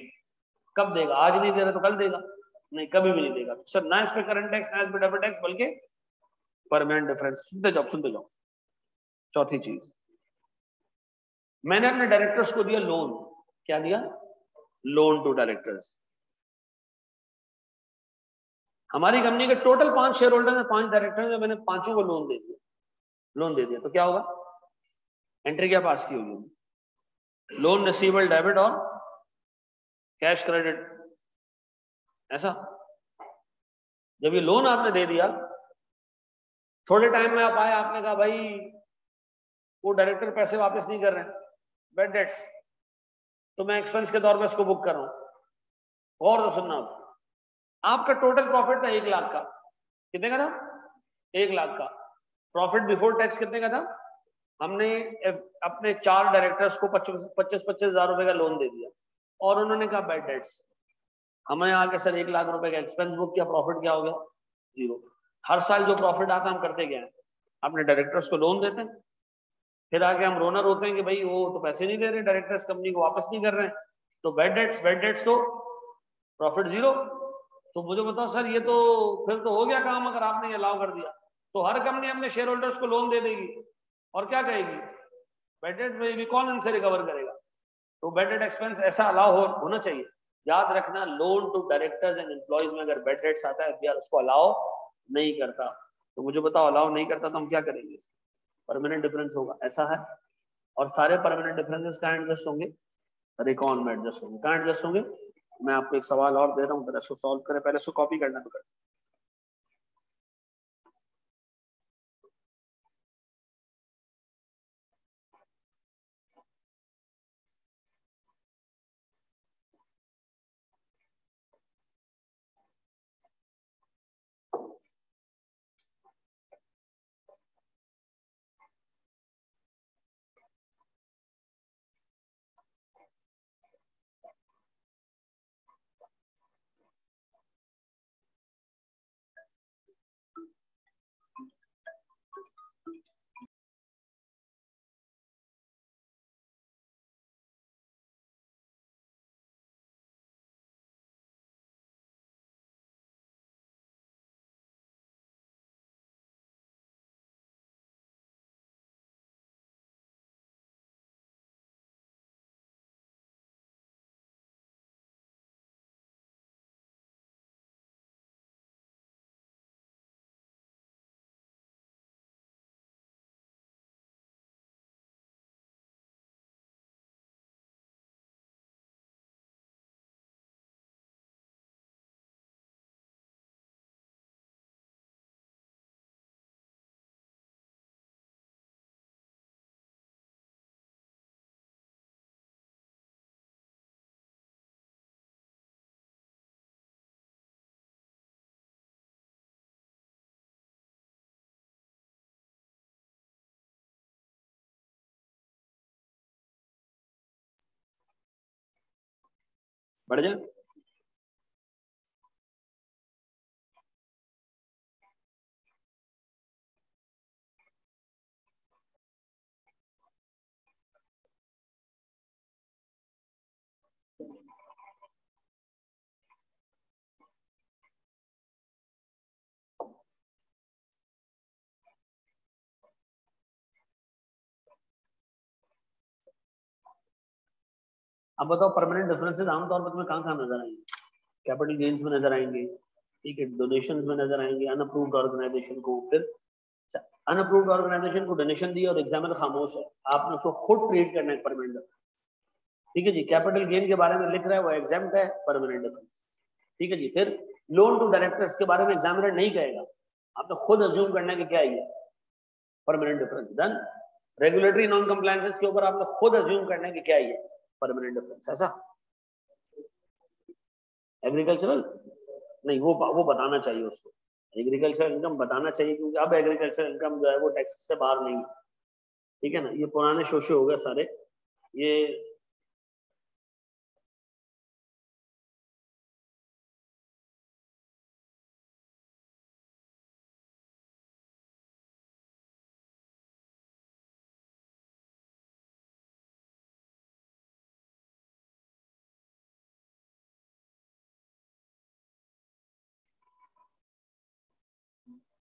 कब देगा? आज नहीं दे रहा तो कल देगा? नहीं, कभी भी नहीं देगा सर, ना इस पे करंट टैक्स ना इस पे डेबिट टैक्स, बल्कि परमानेंट डिफरेंस। सुनते जाओ। चौथी चीज, मैंने अपने डायरेक्टर्स को दिया लोन। क्या दिया? Loan to directors. हमारी कंपनी के टोटल 5 शेयर होल्डर है, 5 डायरेक्टर है, मैंने पांचों को लोन दे दिया। तो क्या होगा? एंट्री क्या पास की होगी? लोन रिसीवेबल डेबिट और कैश क्रेडिट। ऐसा? जब ये लोन आपने दे दिया, थोड़े टाइम में आप आए, आपने कहा भाई वो डायरेक्टर पैसे वापस नहीं कर रहे हैं, बैड डेट्स, तो मैं एक्सपेंस के तौर पे इसको बुक कर रहा हूं। और तो सुनना, आपका टोटल प्रॉफिट था 1 लाख का। कितने का था? 1 लाख का। प्रॉफिट बिफोर टैक्स कितने का था? हमने अपने 4 डायरेक्टर्स को 25-25 हजार रुपए का लोन दे दिया और उन्होंने कहा बैड डेट्स। हमें आके सर 1 लाख रुपए का एक्सपेंस बुक किया, प्रॉफिट क्या हो गया? 0। हर साल जो प्रॉफिट आता हम करते गए, अपने डायरेक्टर्स को लोन देते हैं, फिर आके हम रोनर होते हैं कि भाई वो तो पैसे नहीं दे रहे, डायरेक्टर्स कंपनी को वापस नहीं कर रहे हैं, तो बैड डेट्स तो प्रॉफिट 0। तो मुझे बताओ सर ये तो फिर तो हो गया काम, अगर आपने ये अलाउ कर दिया तो हर कंपनी अपने शेयर होल्डर्स को लोन दे देगी और क्या कहेगी? बैड डेट में भी कौन इनसे रिकवर करेगा? तो बैड डेट एक्सपेंस ऐसा अलाउ होना चाहिए। याद रखना, loan to directors and employees में अगर बैड डेट्स आता है एफबीआर उसको अलाउ नहीं करता। तो मुझे बताओ अलाउ नहीं करता तो हम क्या करेंगे? परमानेंट डिफरेंस होगा, ऐसा है। और सारे परमानेंट डिफरेंसेस कहाँ एडजस्ट होंगे? रिकॉन में एडजस्ट होंगे। कहाँ एडजस्ट होंगे? मैं आपको एक सवाल और दे रहा हूँ, इसको सॉल्व करें, पहले इसको कॉपी करना तो कर। बढ़ जाए। अब बताओ परमानेंट डिफरेंसेस आमतौर पर तुम्हें कहाँ कहाँ नजर आएंगे? कैपिटल गेन्स में नजर आएंगे, ठीक है, डोनेशंस में नजर आएंगे, अनअप्रूव्ड ऑर्गेनाइजेशन को। फिर अनअप्रूव्ड ऑर्गेनाइजेशन को डोनेशन दिया और एग्जामिनर खामोश है, आपने उसको खुद ट्रीट करना है परमानेंट डिफरेंस, ठीक है जी। कैपिटल गेन के बारे में लिख रहा है वो एग्जाम्प्ट है, परमानेंट डिफरेंस, ठीक है जी। फिर लोन टू डायरेक्टर्स के बारे में एग्जामिनर नहीं कहेगा, आपने खुद अज्यूम करना है कि क्या है permanent difference. Then regulatory non compliances के ऊपर आपने खुद अज्यूम करना है कि क्या है परमानेंट डिफरेंस। ऐसा एग्रीकल्चरल नहीं, वो बताना चाहिए उसको, एग्रीकल्चर इनकम बताना चाहिए, क्योंकि अब एग्रीकल्चर इनकम जो है वो टैक्स से बाहर नहीं है, ठीक है ना। ये पुराने शोशे हो गए सारे ये।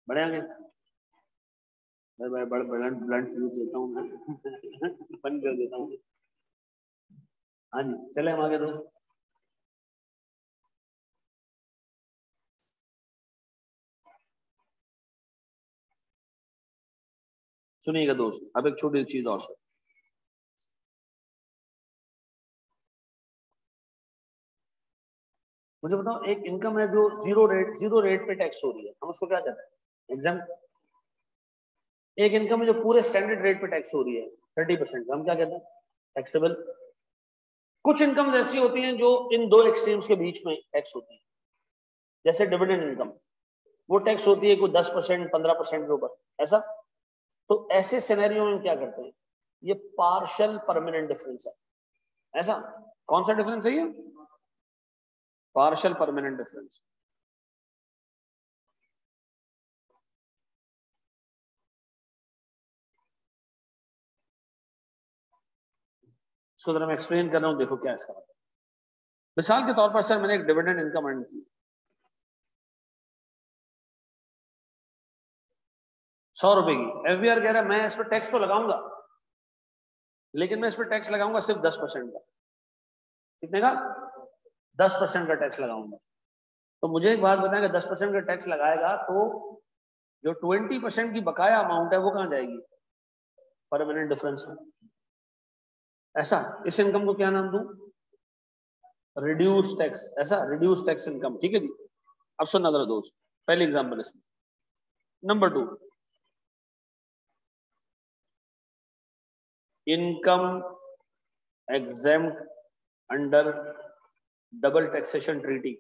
बड़े आगे बड़ा ब्लंट ब्लंट न्यूज देता हूँ मैं बंद कर देता हूँ। हाँ जी, चले हम आगे दोस्त। सुनिएगा दोस्त, अब एक छोटी चीज और सर, मुझे बताओ, एक इनकम है जो जीरो रेट पे टैक्स हो रही है, हम उसको क्या कहते हैं? एग्जाम। एक इनकम है जो पूरे स्टैंडर्ड रेट पे टैक्स हो रही है 30%, हम क्या कहते हैं? टैक्सेबल। कुछ इनकम ऐसी होती हैं जो इन दो एक्सट्रीम्स के बीच में टैक्स होती है, जैसे डिविडेंड इनकम, वो टैक्स होती है कोई 10% 15% के ऊपर, ऐसा। तो ऐसे सिनेरियो में क्या करते हैं, ये पार्शियल परमानेंट डिफरेंस है, ऐसा। कौन सा डिफरेंस है ये? Partial permanent difference. इसको जरा मैं एक्सप्लेन कर रहा हूं, देखो क्या इसका मतलब। मिसाल के तौर पर सर मैंने एक डिविडेंड इनकम अर्न की 100 रुपए की, एफबीआर कह रहा है मैं इस पर टैक्स तो लगाऊंगा, लेकिन मैं इस पर टैक्स लगाऊंगा सिर्फ 10% का। कितने का? 10% का टैक्स लगाऊंगा। तो मुझे एक बात बताएं, 10% का टैक्स लगाएगा तो जो 20% की बकाया अमाउंट है वो कहां जाएगी? परमानेंट डिफरेंस में, ऐसा। इस इनकम को क्या नाम दूं? रिड्यूस टैक्स, ऐसा, रिड्यूस टैक्स इनकम, ठीक है जी। अब सुनना जरा दोस्त, पहले एग्जांपल इसमें। Number 2, income exempt under double taxation treaty.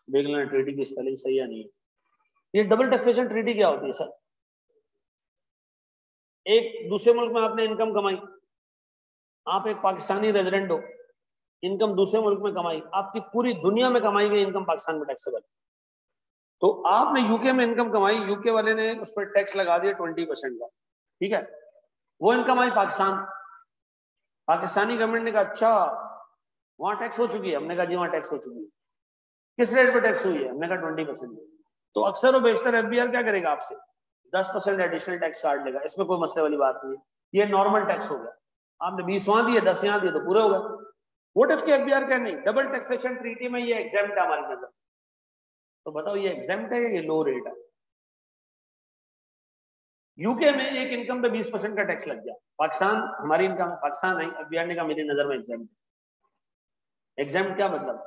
देख लेना ट्रीटी की स्पेलिंग सही है नहीं। ये डबल टैक्सेशन ट्रीटी क्या होती है सर? एक दूसरे मुल्क में आपने इनकम कमाई, आप एक पाकिस्तानी रेजिडेंट हो, इनकम दूसरे मुल्क में कमाई, आपकी पूरी दुनिया में कमाई गई इनकम पाकिस्तान में टैक्सेबल। तो आपने यूके में इनकम कमाई, यूके वाले ने उस पर टैक्स लगा दिया 20% का, ठीक है। वो इनकम आई पाकिस्तान, पाकिस्तानी गवर्नमेंट ने कहा अच्छा वहां टैक्स हो चुकी है, हमने कहा जी वहां टैक्स हो चुकी है। किस रेट पे टैक्स हुई है? हमने कहा 20%। तो अक्सर और बेशतर एफबीआर क्या करेगा आपसे? 10% एडिशनल टैक्स काट लेगा, इसमें कोई मसले वाली बात नहीं है, ये नॉर्मल टैक्स हो गया। आपने 20 वहां दिए 10 यहाँ दिए तो पूरे हो गए। वोट इफ के एफबीआर क्या नहीं, डबल टैक्सेशन ट्रीटी में ये एग्जाम्प्ट है हमारी नजर। तो बताओ ये एग्जाम्प्ट है या ये लो रेट है? यूके में एक इनकम पे 20% का टैक्स लग गया, पाकिस्तान, हमारी इनकम पाकिस्तान नहीं, एफबीआर ने कहा मेरी नजर में एग्जाम्प्ट। एग्जाम्प्ट क्या मतलब?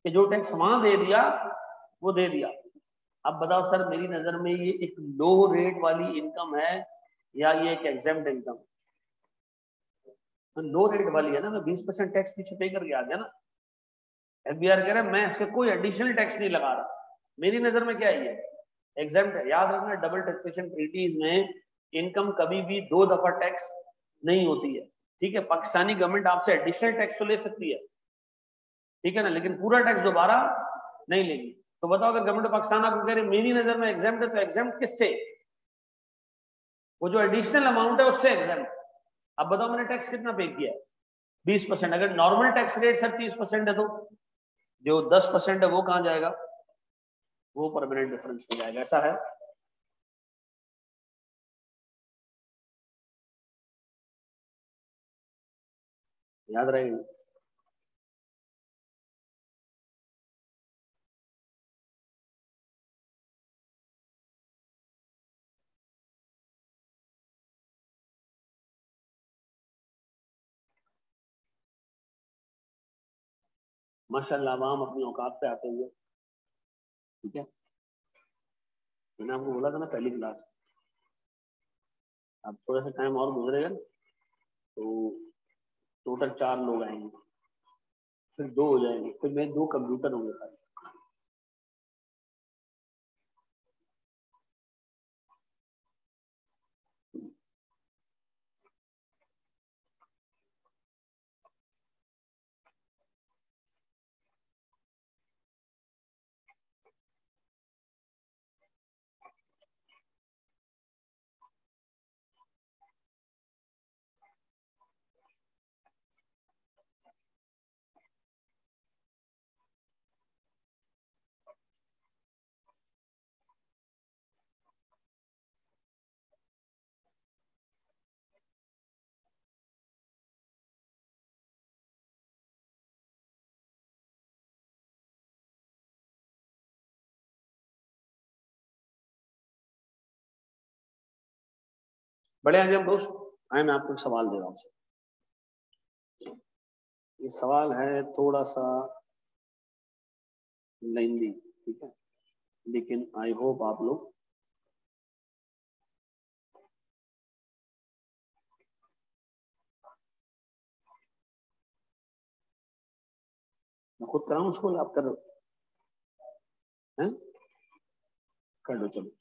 कि जो टैक्स वहां दे दिया वो दे दिया। अब बताओ सर मेरी नजर में ये एक लो रेट वाली इनकम है या ये एक एग्जाम्प्ट इनकम? लो रेट वाली है ना, मैं 20% टैक्स पीछे पे करके आ गया ना। एफबीआर कह रहा है मैं इस पे कोई एडिशनल टैक्स नहीं लगा रहा, मेरी नजर में क्या है ये एग्जाम्प्ट है। याद रखना डबल टैक्सेशन ट्रीटीज में इनकम कभी भी 2 दफा टैक्स नहीं होती है, ठीक है। पाकिस्तानी गवर्नमेंट आपसे एडिशनल टैक्स तो ले सकती है, ठीक है ना, लेकिन पूरा टैक्स दोबारा नहीं लेगी। तो बताओ अगर गवर्नमेंट ऑफ पाकिस्तान आपको कह रही मेरी नजर में एग्जाम्प्ट है, तो एग्जाम्प्ट किससे? वो जो एडिशनल अमाउंट है उससे एग्जाम्प्ट। अब बताओ मैंने टैक्स कितना पे किया है? 20%। अगर नॉर्मल टैक्स रेट सर 30% है तो जो 10% है वो कहां जाएगा? वो परमानेंट डिफरेंस में जाएगा। ऐसा है। याद रहेगा। माशाल्लाह हम अपनी औकात पे आते हुए, ठीक है। मैंने आपको बोला था ना पहली क्लास, अब थोड़ा सा टाइम और गुजरेगा ना, तो टोटल 4 लोग आएंगे, फिर 2 हो जाएंगे, फिर मेरे 2 कंप्यूटर होंगे खाली। बड़े आजम दोस्त आए, मैं आपको एक सवाल दे रहा हूँ। ये सवाल है थोड़ा सा लेंदी, ठीक है, लेकिन आई होप आप लोग मैं खुद कराऊं उसको या आप कर हैं? कर दो, चलो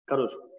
करो उसको।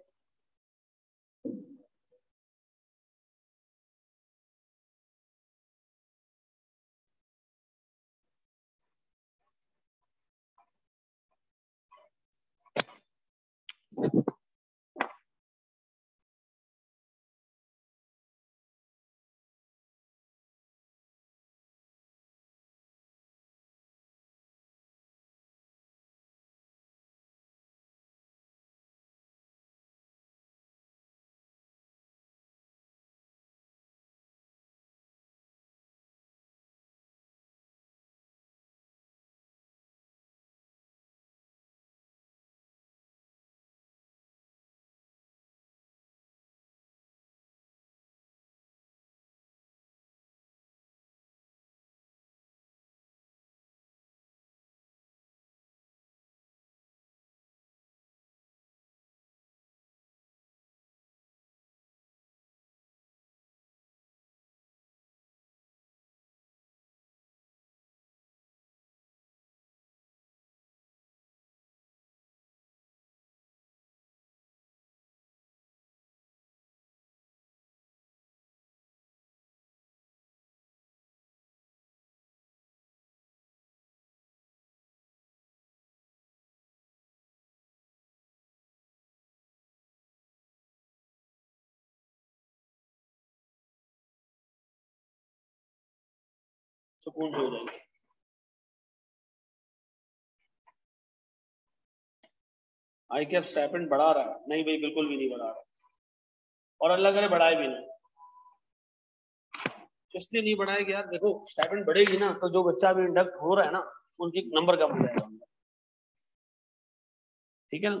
सुकून से हो जाएंगे। आई कैप स्टाइपेंड बढ़ा रहा है? नहीं भाई, बिल्कुल भी नहीं बढ़ा रहा, और अल्लाह करे बढ़ाए भी नहीं। इसलिए नहीं बढ़ाएगा यार, देखो स्टाइपेंड बढ़ेगी ना तो जो बच्चा अभी इंडक्ट हो रहा है ना उनकी नंबर कम हो जाएगा, ठीक है ना।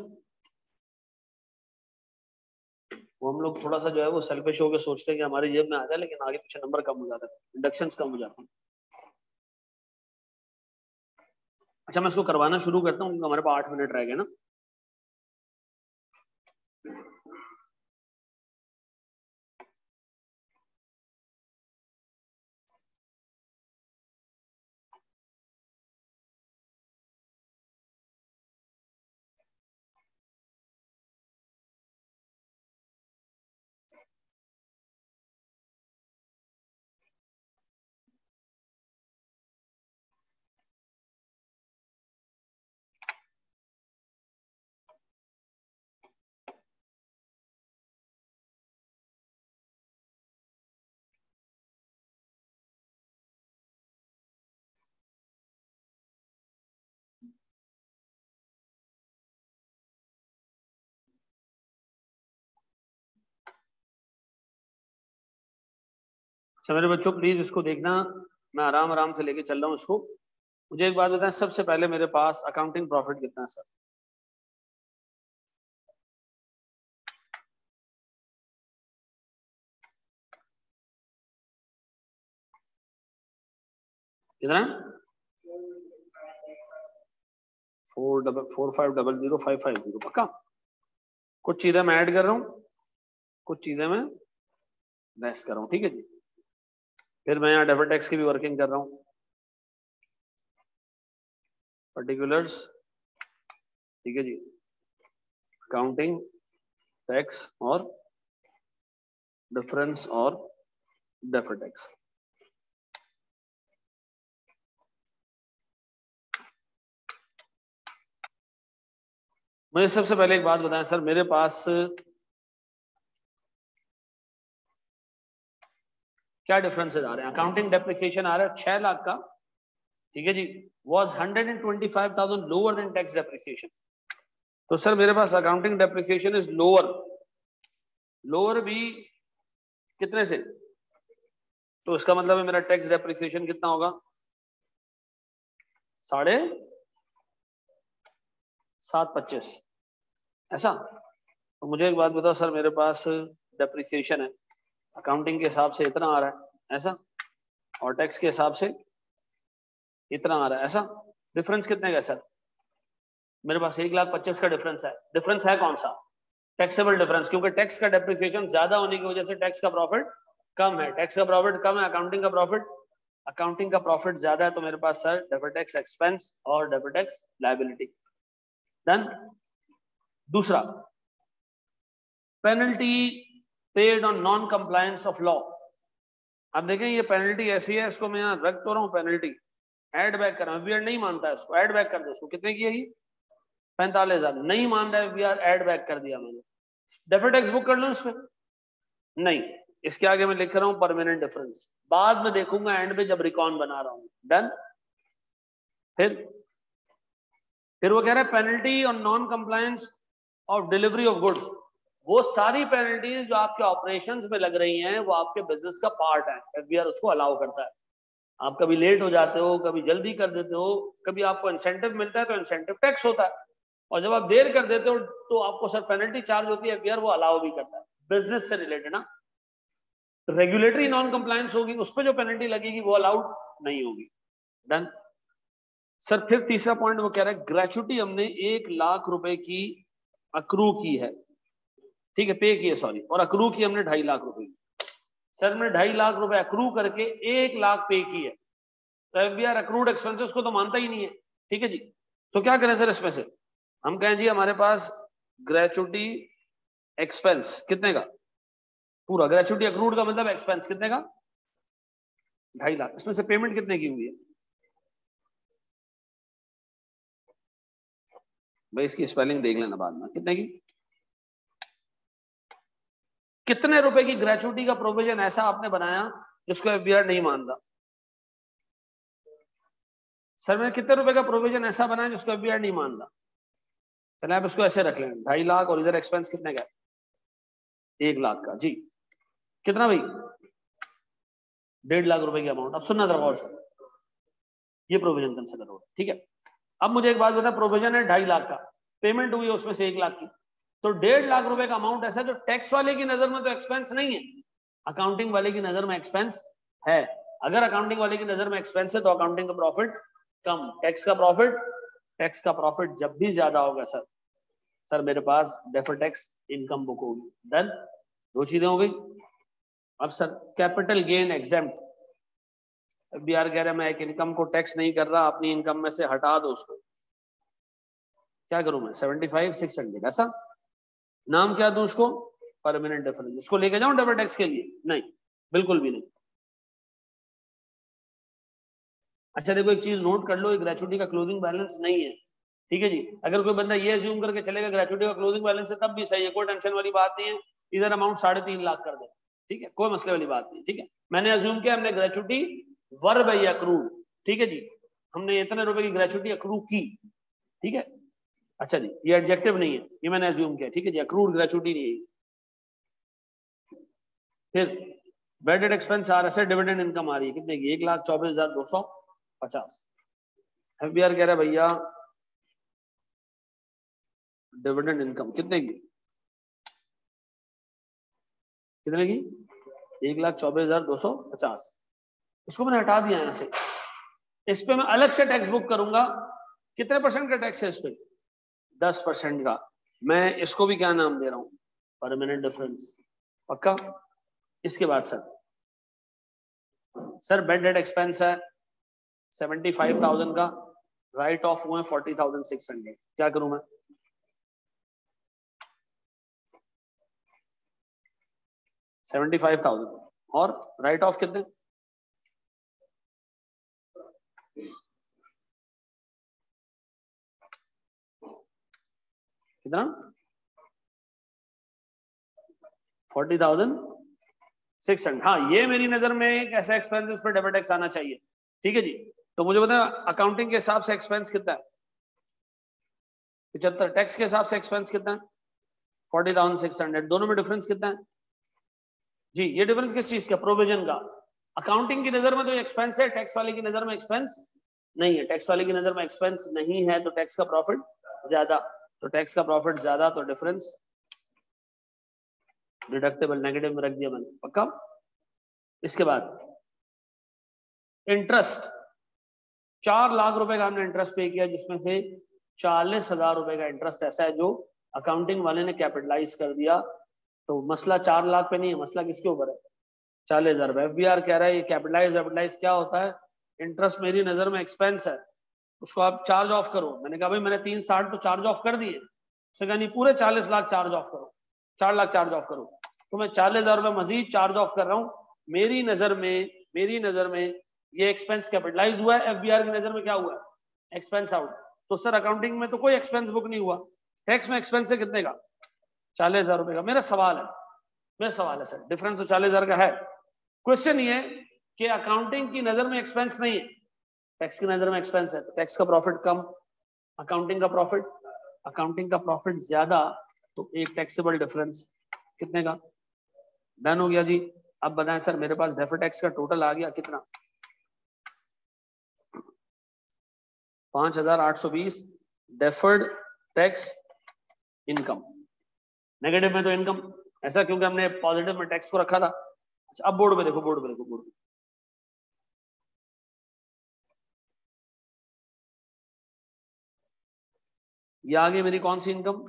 वो हम लोग थोड़ा सा जो है वो सेल्फिश होकर सोचते हैं कि हमारी जेब में आ जाए, लेकिन आगे पीछे नंबर कम हो जाता है, इंडक्शन कम हो जाते हैं। अच्छा मैं इसको करवाना शुरू करता हूँ, हमारे पास 8 मिनट रह गए ना। अच्छा मेरे बच्चों प्लीज इसको देखना, मैं आराम आराम से लेके चल रहा हूँ इसको। मुझे एक बात बताएं, सबसे पहले मेरे पास अकाउंटिंग प्रॉफिट कितना है सर? कितना? 450055 पक्का? कुछ चीजें मैं ऐड कर रहा हूँ, कुछ चीजें मैं लेस कर रहा हूँ, ठीक है जी। फिर मैं यहाँ डेबिट टैक्स की भी वर्किंग कर रहा हूँ, पर्टिकुलर्स, ठीक है जी, अकाउंटिंग, टैक्स और डिफरेंस और डेफर्ड टैक्स। मुझे सबसे पहले एक बात बताएं सर, मेरे पास क्या डिफरेंसेस आ रहे हैं? अकाउंटिंग डेप्रिसिएशन आ रहा है 6 लाख का, ठीक है जी, was 125,000 lower than tax depreciation. तो सर मेरे पास accounting depreciation is lower, lower भी कितने से? तो इसका मतलब है मेरा टैक्स डेप्रिसिएशन कितना होगा? 7.25, ऐसा? तो मुझे एक बात बताओ सर, मेरे पास डेप्रिसिएशन है अकाउंटिंग के हिसाब से इतना आ रहा है, ऐसा, और टैक्स के हिसाब से इतना आ रहा है, ऐसा। डिफरेंस कितने का सर? मेरे पास 1,25,000 का डिफरेंस है। डिफरेंस है कौन सा? टैक्सेबल डिफरेंस, क्योंकि टैक्स का डेप्रिसिएशन ज्यादा होने की वजह से टैक्स का प्रॉफिट कम है, टैक्स का प्रॉफिट कम है, अकाउंटिंग का प्रॉफिट ज्यादा है, तो मेरे पास सर डेफर्ड टैक्स एक्सपेंस और डेफर्ड टैक्स लायबिलिटी। डन। दूसरा, penalty paid on non compliance of law. अब देखें ये पेनल्टी ऐसी है, इसको मैं यहाँ रख तो रहा हूँ, पेनल्टी एड बैक कर रहा हूँ, नहीं मानता है इसको, एड बैक कर दो इसको। कितने की है ये? 45,000। नहीं मान रहा है वी आर, एड बैक कर दिया मैंने। डेफर्ड टैक्स बुक कर लो इस पे? नहीं, इसके आगे मैं लिख रहा हूं परमानेंट डिफरेंस, बाद में देखूंगा एंड पे जब रिकॉन बना रहा हूं। डन। फिर वो कह रहा है penalty on non compliance of delivery of goods. वो सारी पेनल्टीज जो आपके ऑपरेशंस में लग रही हैं वो आपके बिजनेस का पार्ट है, एफबीआर उसको अलाउ करता है। आप कभी लेट हो जाते हो, कभी जल्दी कर देते हो, कभी आपको इंसेंटिव मिलता है तो इंसेंटिव टैक्स होता है, और जब आप देर कर देते हो तो आपको सर पेनल्टी चार्ज होती है, एफबीआर वो अलाउ भी करता है, बिजनेस से रिलेटेड ना। रेगुलेटरी नॉन कंप्लायंस होगी, उस पर जो पेनल्टी लगेगी वो अलाउड नहीं होगी। डन। सर फिर तीसरा पॉइंट वो कह रहा है ग्रेचुटी हमने 1,00,000 रुपए की अक्रू की है, ठीक है, पे की है सॉरी, और अक्रू की हमने 2.5 लाख रुपए की। सर मैं 2.5 लाख रुपए अक्रू करके 1 लाख पे की है, तो एफबीआर अक्रूड एक्सपेंसेस को तो मानता ही नहीं है, ठीक है जी। तो क्या करें सर इसमें से? हम कहें जी हमारे पास ग्रेचुटी एक्सपेंस कितने का? पूरा ग्रेचुटी अक्रूड का मतलब एक्सपेंस कितने का? 2.5 लाख। इसमें से पेमेंट कितने की हुई है भाई? इसकी स्पेलिंग देख लेना बाद में, कितने की, कितने रुपए की ग्रेचुटी का प्रोविजन ऐसा आपने बनाया जिसको एफबीआर नहीं मानता? सर मैंने कितने रुपए का प्रोविजन ऐसा बनाया जिसको एफबीआर नहीं मानता? चले आप इसको ऐसे रख लें, 2.5 लाख, और इधर एक्सपेंस कितने का? 1 लाख का जी। कितना भाई? 1.5 लाख रुपए की अमाउंट। अब सुनना जरा गौर से, ये प्रोविजन कंसिडर हो, ठीक है। अब मुझे एक बात बता, प्रोविजन है 2.5 लाख का, पेमेंट हुई है उसमें से 1 लाख की, तो 1.5 लाख रुपए का अमाउंट ऐसा जो टैक्स वाले की नजर में तो एक्सपेंस नहीं है, अकाउंटिंग वाले की नजर में एक्सपेंस है। अगर अकाउंटिंग वाले की नजर में एक्सपेंस है तो अकाउंटिंग का प्रॉफिट कम, टैक्स का प्रॉफिट जब भी ज्यादा होगा सर मेरे पास डेफर्ड टैक्स इनकम बुक होगी। डन। 2 चीजें हो गई। अब sir capital gain exempt, FBR कह रहा है मैं एक इनकम को टैक्स नहीं कर रहा, अपनी इनकम में से हटा दो उसको। क्या करूं मैं? 75,600, ऐसा। नाम क्या दूं उसको? Permanent difference. इसको लेके जाऊं डबल टैक्स के लिए? नहीं, बिल्कुल भी नहीं। अच्छा देखो एक चीज नोट कर लो, एक ग्रेचुटी का क्लोजिंग बैलेंस नहीं है, ठीक है जी। अगर कोई बंदा ये अज्यूम करके चलेगा ग्रेचुटी का क्लोजिंग बैलेंस है तब भी सही है, कोई टेंशन वाली बात नहीं है, इधर अमाउंट 3.5 लाख कर दे, ठीक है, कोई मसले वाली बात नहीं, ठीक है। मैंने अज्यूम किया हमने ग्रेचुटी वर्ब है अक्रूड, ठीक है जी, हमने इतने रुपए की ग्रेचुटी अक्रू की, ठीक है। अच्छा जी, ये एडजेक्टिव नहीं है, ये मैंने अज्यूम किया, ठीक है जी, अक्रूड ग्रेचुटी नहीं है। फिर बैड डेट एक्सपेंस आ रहा है, डिविडेंड इनकम आ रही है कितने की 1,24,250। एफबीआर कह रहा है भैया डिविडेंड इनकम कितने की 1,24,250। इसको मैंने हटा दिया यहां से। इस पे मैं अलग से टैक्स बुक करूंगा। कितने परसेंट का टैक्स है इस पे 10% का। मैं इसको भी क्या नाम दे रहा हूं परमानेंट डिफरेंस। पक्का। इसके बाद सर बेड डेट एक्सपेंस है 75,000 का, राइट ऑफ हुए 40,600। क्या करूं मैं 75,000 और राइट ऑफ कितने कितना 40,600। हाँ ये मेरी नजर में एक ऐसा एक्सपेंस इस पर डेबिट टैक्स आना चाहिए। ठीक है जी। तो मुझे बताया अकाउंटिंग के हिसाब से एक्सपेंस कितना है 75, टैक्स के हिसाब से एक्सपेंस कितना है 40,600। दोनों में डिफरेंस कितना है जी। ये डिफरेंस किस चीज का प्रोविजन का। अकाउंटिंग की नजर में तो एक्सपेंस है, टैक्स वाले की नजर में एक्सपेंस नहीं है। टैक्स वाले की नजर में एक्सपेंस नहीं है तो टैक्स का प्रॉफिट ज्यादा, तो टैक्स का प्रॉफिट ज्यादा तो डिफरेंस डिडक्टेबल नेगेटिव में रख दिया मैंने। पक्का। इसके बाद इंटरेस्ट 4 लाख रुपए का हमने इंटरेस्ट पे किया, जिसमें से 40,000 रुपए का इंटरेस्ट ऐसा है जो अकाउंटिंग वाले ने कैपिटलाइज कर दिया। तो मसला 4 लाख पे नहीं है, मसला किसके ऊपर है 40,000 रुपए। एफबीआर कह रहा है ये कैपिटलाइज क्या होता है। इंटरेस्ट मेरी नजर में एक्सपेंस है, उसको आप चार्ज ऑफ करो। मैंने कहा भाई मैंने 360 तो चार्ज ऑफ कर दिए, उसने कहा नहीं पूरे 40 लाख चार्ज ऑफ करो, 4 लाख चार्ज ऑफ करो। तो मैं 40,000 रुपए मजीद चार्ज ऑफ कर रहा हूँ। मेरी नजर में ये एक्सपेंस कैपिटलाइज हुआ है, एफबीआर की नजर में क्या हुआ है एक्सपेंस आउट। तो सर अकाउंटिंग में तो कोई एक्सपेंस बुक नहीं हुआ, टैक्स में एक्सपेंस है कितने का 40,000 रुपए का। मेरा सवाल है सर डिफरेंस तो 40,000 का है। क्वेश्चन ये कि अकाउंटिंग की नजर में एक्सपेंस नहीं है, टैक्स की नजर में एक्सपेंस है। तो टैक्स का प्रॉफिट कम, अकाउंटिंग का प्रॉफिट ज्यादा, तो एक टैक्सेबल डिफरेंस कितने का। डन हो गया जी। अब बताएं सर मेरे पास डेफर्ड टैक्स का टोटल आ गया कितना 5,820 डेफर्ड टैक्स इनकम। नेगेटिव में तो इनकम ऐसा क्योंकि हमने पॉजिटिव में टैक्स को रखा था। अच्छा अब बोर्ड पे देखो बोर्ड पे ये आ गई मेरी कौन सी इनकम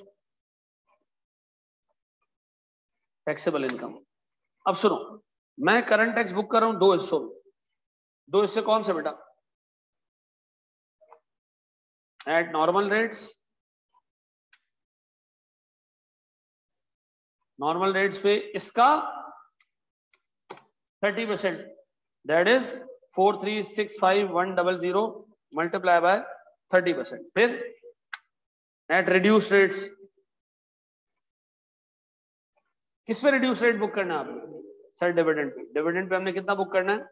टैक्सेबल इनकम। अब सुनो मैं करंट टैक्स बुक कर रहा हूं 2 हिस्सों में। 2 हिस्से कौन से बेटा एट नॉर्मल रेट्स पे इसका 30%, दैट इज 4365100 मल्टीप्लाई बाय 30%। फिर एट रिड्यूस रेट्स, किस पे रिड्यूस रेट बुक करना है आपने sir dividend pay. Dividend pay हमने कितना बुक करना है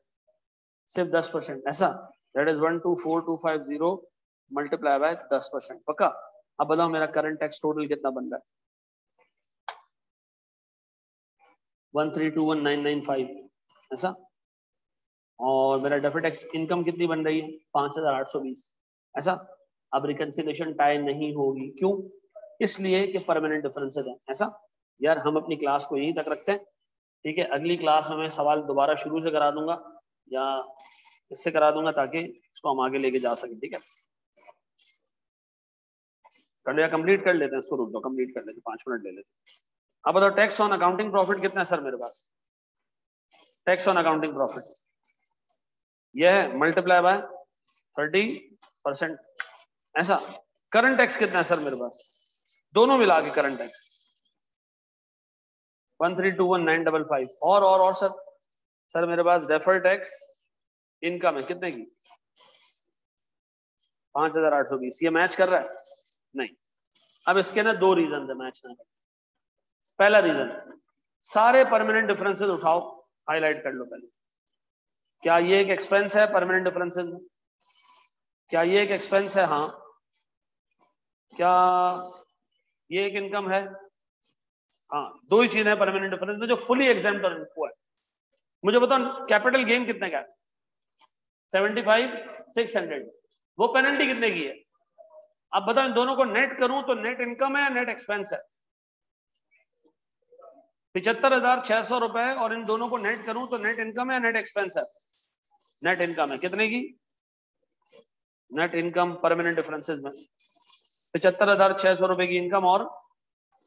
सिर्फ 10%, ऐसा दैट इज 124,250 मल्टीप्लाई बाय 10%। पक्का। अब बताओ मेरा करंट टैक्स टोटल कितना बन रहा है 1321995 ऐसा। और मेरा डेफर्ड टैक्स इनकम कितनी बन रही है 5,820 ऐसा। अब रिकंसिलेशन टाई नहीं होगी, क्यों इसलिए कि परमानेंट डिफरेंसेस है ऐसा। यार हम अपनी क्लास को यहीं तक रखते हैं, ठीक है। अगली क्लास में मैं सवाल दोबारा शुरू से करा दूंगा या इससे करा दूंगा ताकि इसको हम आगे लेके जा सकें, ठीक है। कर लिया कंप्लीट कर लेते हैं इसको, रुक दो कंप्लीट कर लेते हैं 5 मिनट ले लेते हैं। अब बताओ टैक्स ऑन अकाउंटिंग प्रॉफिट कितना है सर मेरे पास। टैक्स ऑन अकाउंटिंग प्रॉफिट यह है मल्टीप्लाई बाय 30% ऐसा। करंट टैक्स कितना है सर मेरे पास दोनों मिला के करंट टैक्स 1321955 और सर मेरे पास डेफर्ड टैक्स इनकम है कितने की 5,820। ये मैच कर रहा है नहीं। अब इसके ना 2 रीजन है मैच ना। पहला रीजन सारे परमानेंट डिफरेंसेस उठाओ, हाईलाइट कर लो पहले। क्या ये एक एक्सपेंस है परमानेंट डिफरेंसेस में, क्या ये एक एक्सपेंस है हाँ। क्या ये एक इनकम है हाँ। 2 ही चीज है परमानेंट डिफरेंस में जो फुली एग्जाम्प्ट हुआ है। मुझे बताओ कैपिटल गेन कितने का है? 75,600। वो पेनल्टी कितने की है? अब बताओ इन दोनों को नेट करूं तो नेट इनकम है या नेट एक्सपेंस है? 75,600 रुपए, और इन दोनों को नेट करूं तो नेट इनकम है या नेट एक्सपेंस है? नेट इनकम है। कितने की? नेट इनकम परमानेंट डिफरेंसेस में 75,600 रुपए की इनकम और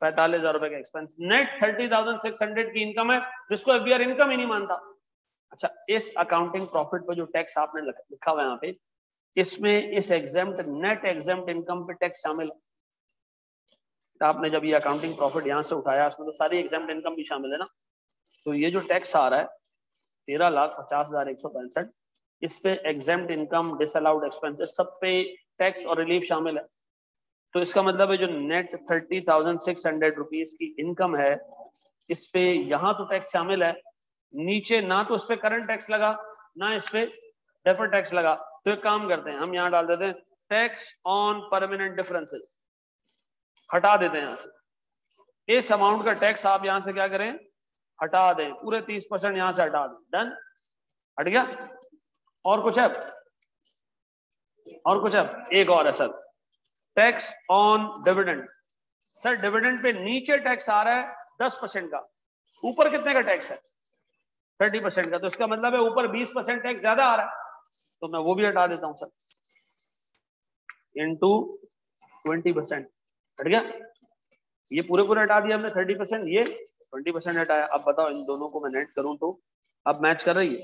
45,000 रुपए का एक्सपेंस। नेट 30,600 की इनकम है, जिसको एफबीआर इनकम ही नहीं मानता। अच्छा, इस अकाउंटिंग प्रॉफिट पर जो टैक्स आपने लिखा हुआ है यहाँ पे, इसमें इस एग्जेम्प्ट नेट एग्जेम्प्ट इनकम पे टैक्स शामिल है। तो आपने जब ये अकाउंटिंग प्रॉफिट यहाँ से उठाया, इसमें तो सारी एग्जेम्प्ट इनकम भी शामिल है ना। तो ये जो टैक्स आ रहा है 13,50,165, इस पे एग्जेम्प्ट इनकम, डिसअलाउड एक्सपेंसेस, सब पे टैक्स और रिलीफ शामिल है। तो इसका मतलब है जो नेट 30,600 रुपीज की इनकम है, इस पे यहाँ तो टैक्स शामिल है, नीचे ना तो इस पे करंट टैक्स लगा, ना इस पे डेफर्ड टैक्स लगा। तो एक काम करते हैं, हम यहाँ डाल देते हैं टैक्स ऑन परमानेंट डिफरेंसेस, हटा देते हैं यहाँ से। इस अमाउंट का टैक्स आप यहाँ से क्या करें, हटा दें, पूरे 30% यहाँ से हटा दें। डन, हट गया। और कुछ है? और कुछ है? एक और है sir, tax on dividend. Sir dividend pay नीचे टैक्स आ रहा है 10% का, ऊपर कितने का टैक्स है? 30% का। तो इसका मतलब है ऊपर 20% टैक्स ज्यादा आ रहा है, तो मैं वो भी हटा देता हूं सर, इनटू 20%। हट गया। ये पूरे पूरे हटा दिया हमने 30%, ये 20% हटाया। अब बताओ इन दोनों को मैं नेट करूं तो अब मैच कर रही है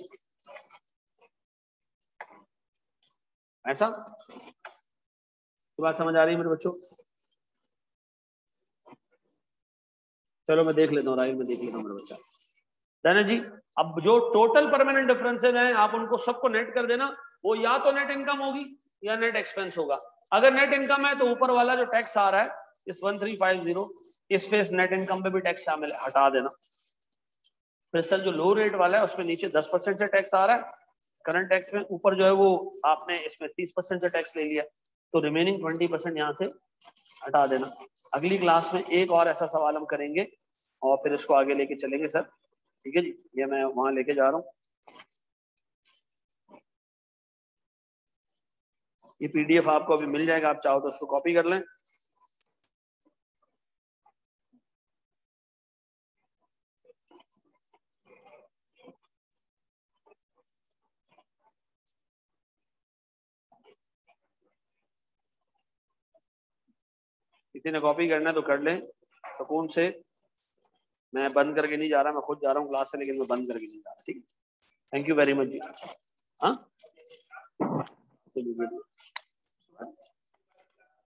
ऐसा? तो बात समझ आ रही है मेरे बच्चों? चलो मैं देख लेता हूँ, राइल में देख लेता हूँ मेरा बच्चा। डन है जी। अब जो टोटल परमानेंट डिफरेंसेस हैं, आप उनको सबको नेट कर देना, वो या तो नेट इनकम होगी या नेट एक्सपेंस होगा। अगर नेट इनकम है तो ऊपर वाला जो टैक्स आ रहा है इस 1350, इस पे नेट इनकम पे भी टैक्स शामिल है, हटा देना। फिर सर जो लो रेट वाला है उसमें नीचे 10% से टैक्स आ रहा है करंट टैक्स में, ऊपर जो है वो आपने इसमें 30% से टैक्स ले लिया, तो रिमेनिंग 20% यहाँ से हटा देना। अगली क्लास में एक और ऐसा सवाल हम करेंगे और फिर इसको आगे लेके चलेंगे सर। ठीक है जी, ये मैं वहां लेके जा रहा हूँ। ये पीडीएफ आपको अभी मिल जाएगा, आप चाहो तो उसको कॉपी कर लें। किसी ने कॉपी करना है तो कर लें सुकून से। मैं बंद करके नहीं जा रहा, मैं खुद जा रहा हूँ क्लास से, लेकिन मैं बंद करके नहीं जा रहा। ठीक है, थैंक यू वेरी मच जी। हाँ चलिए।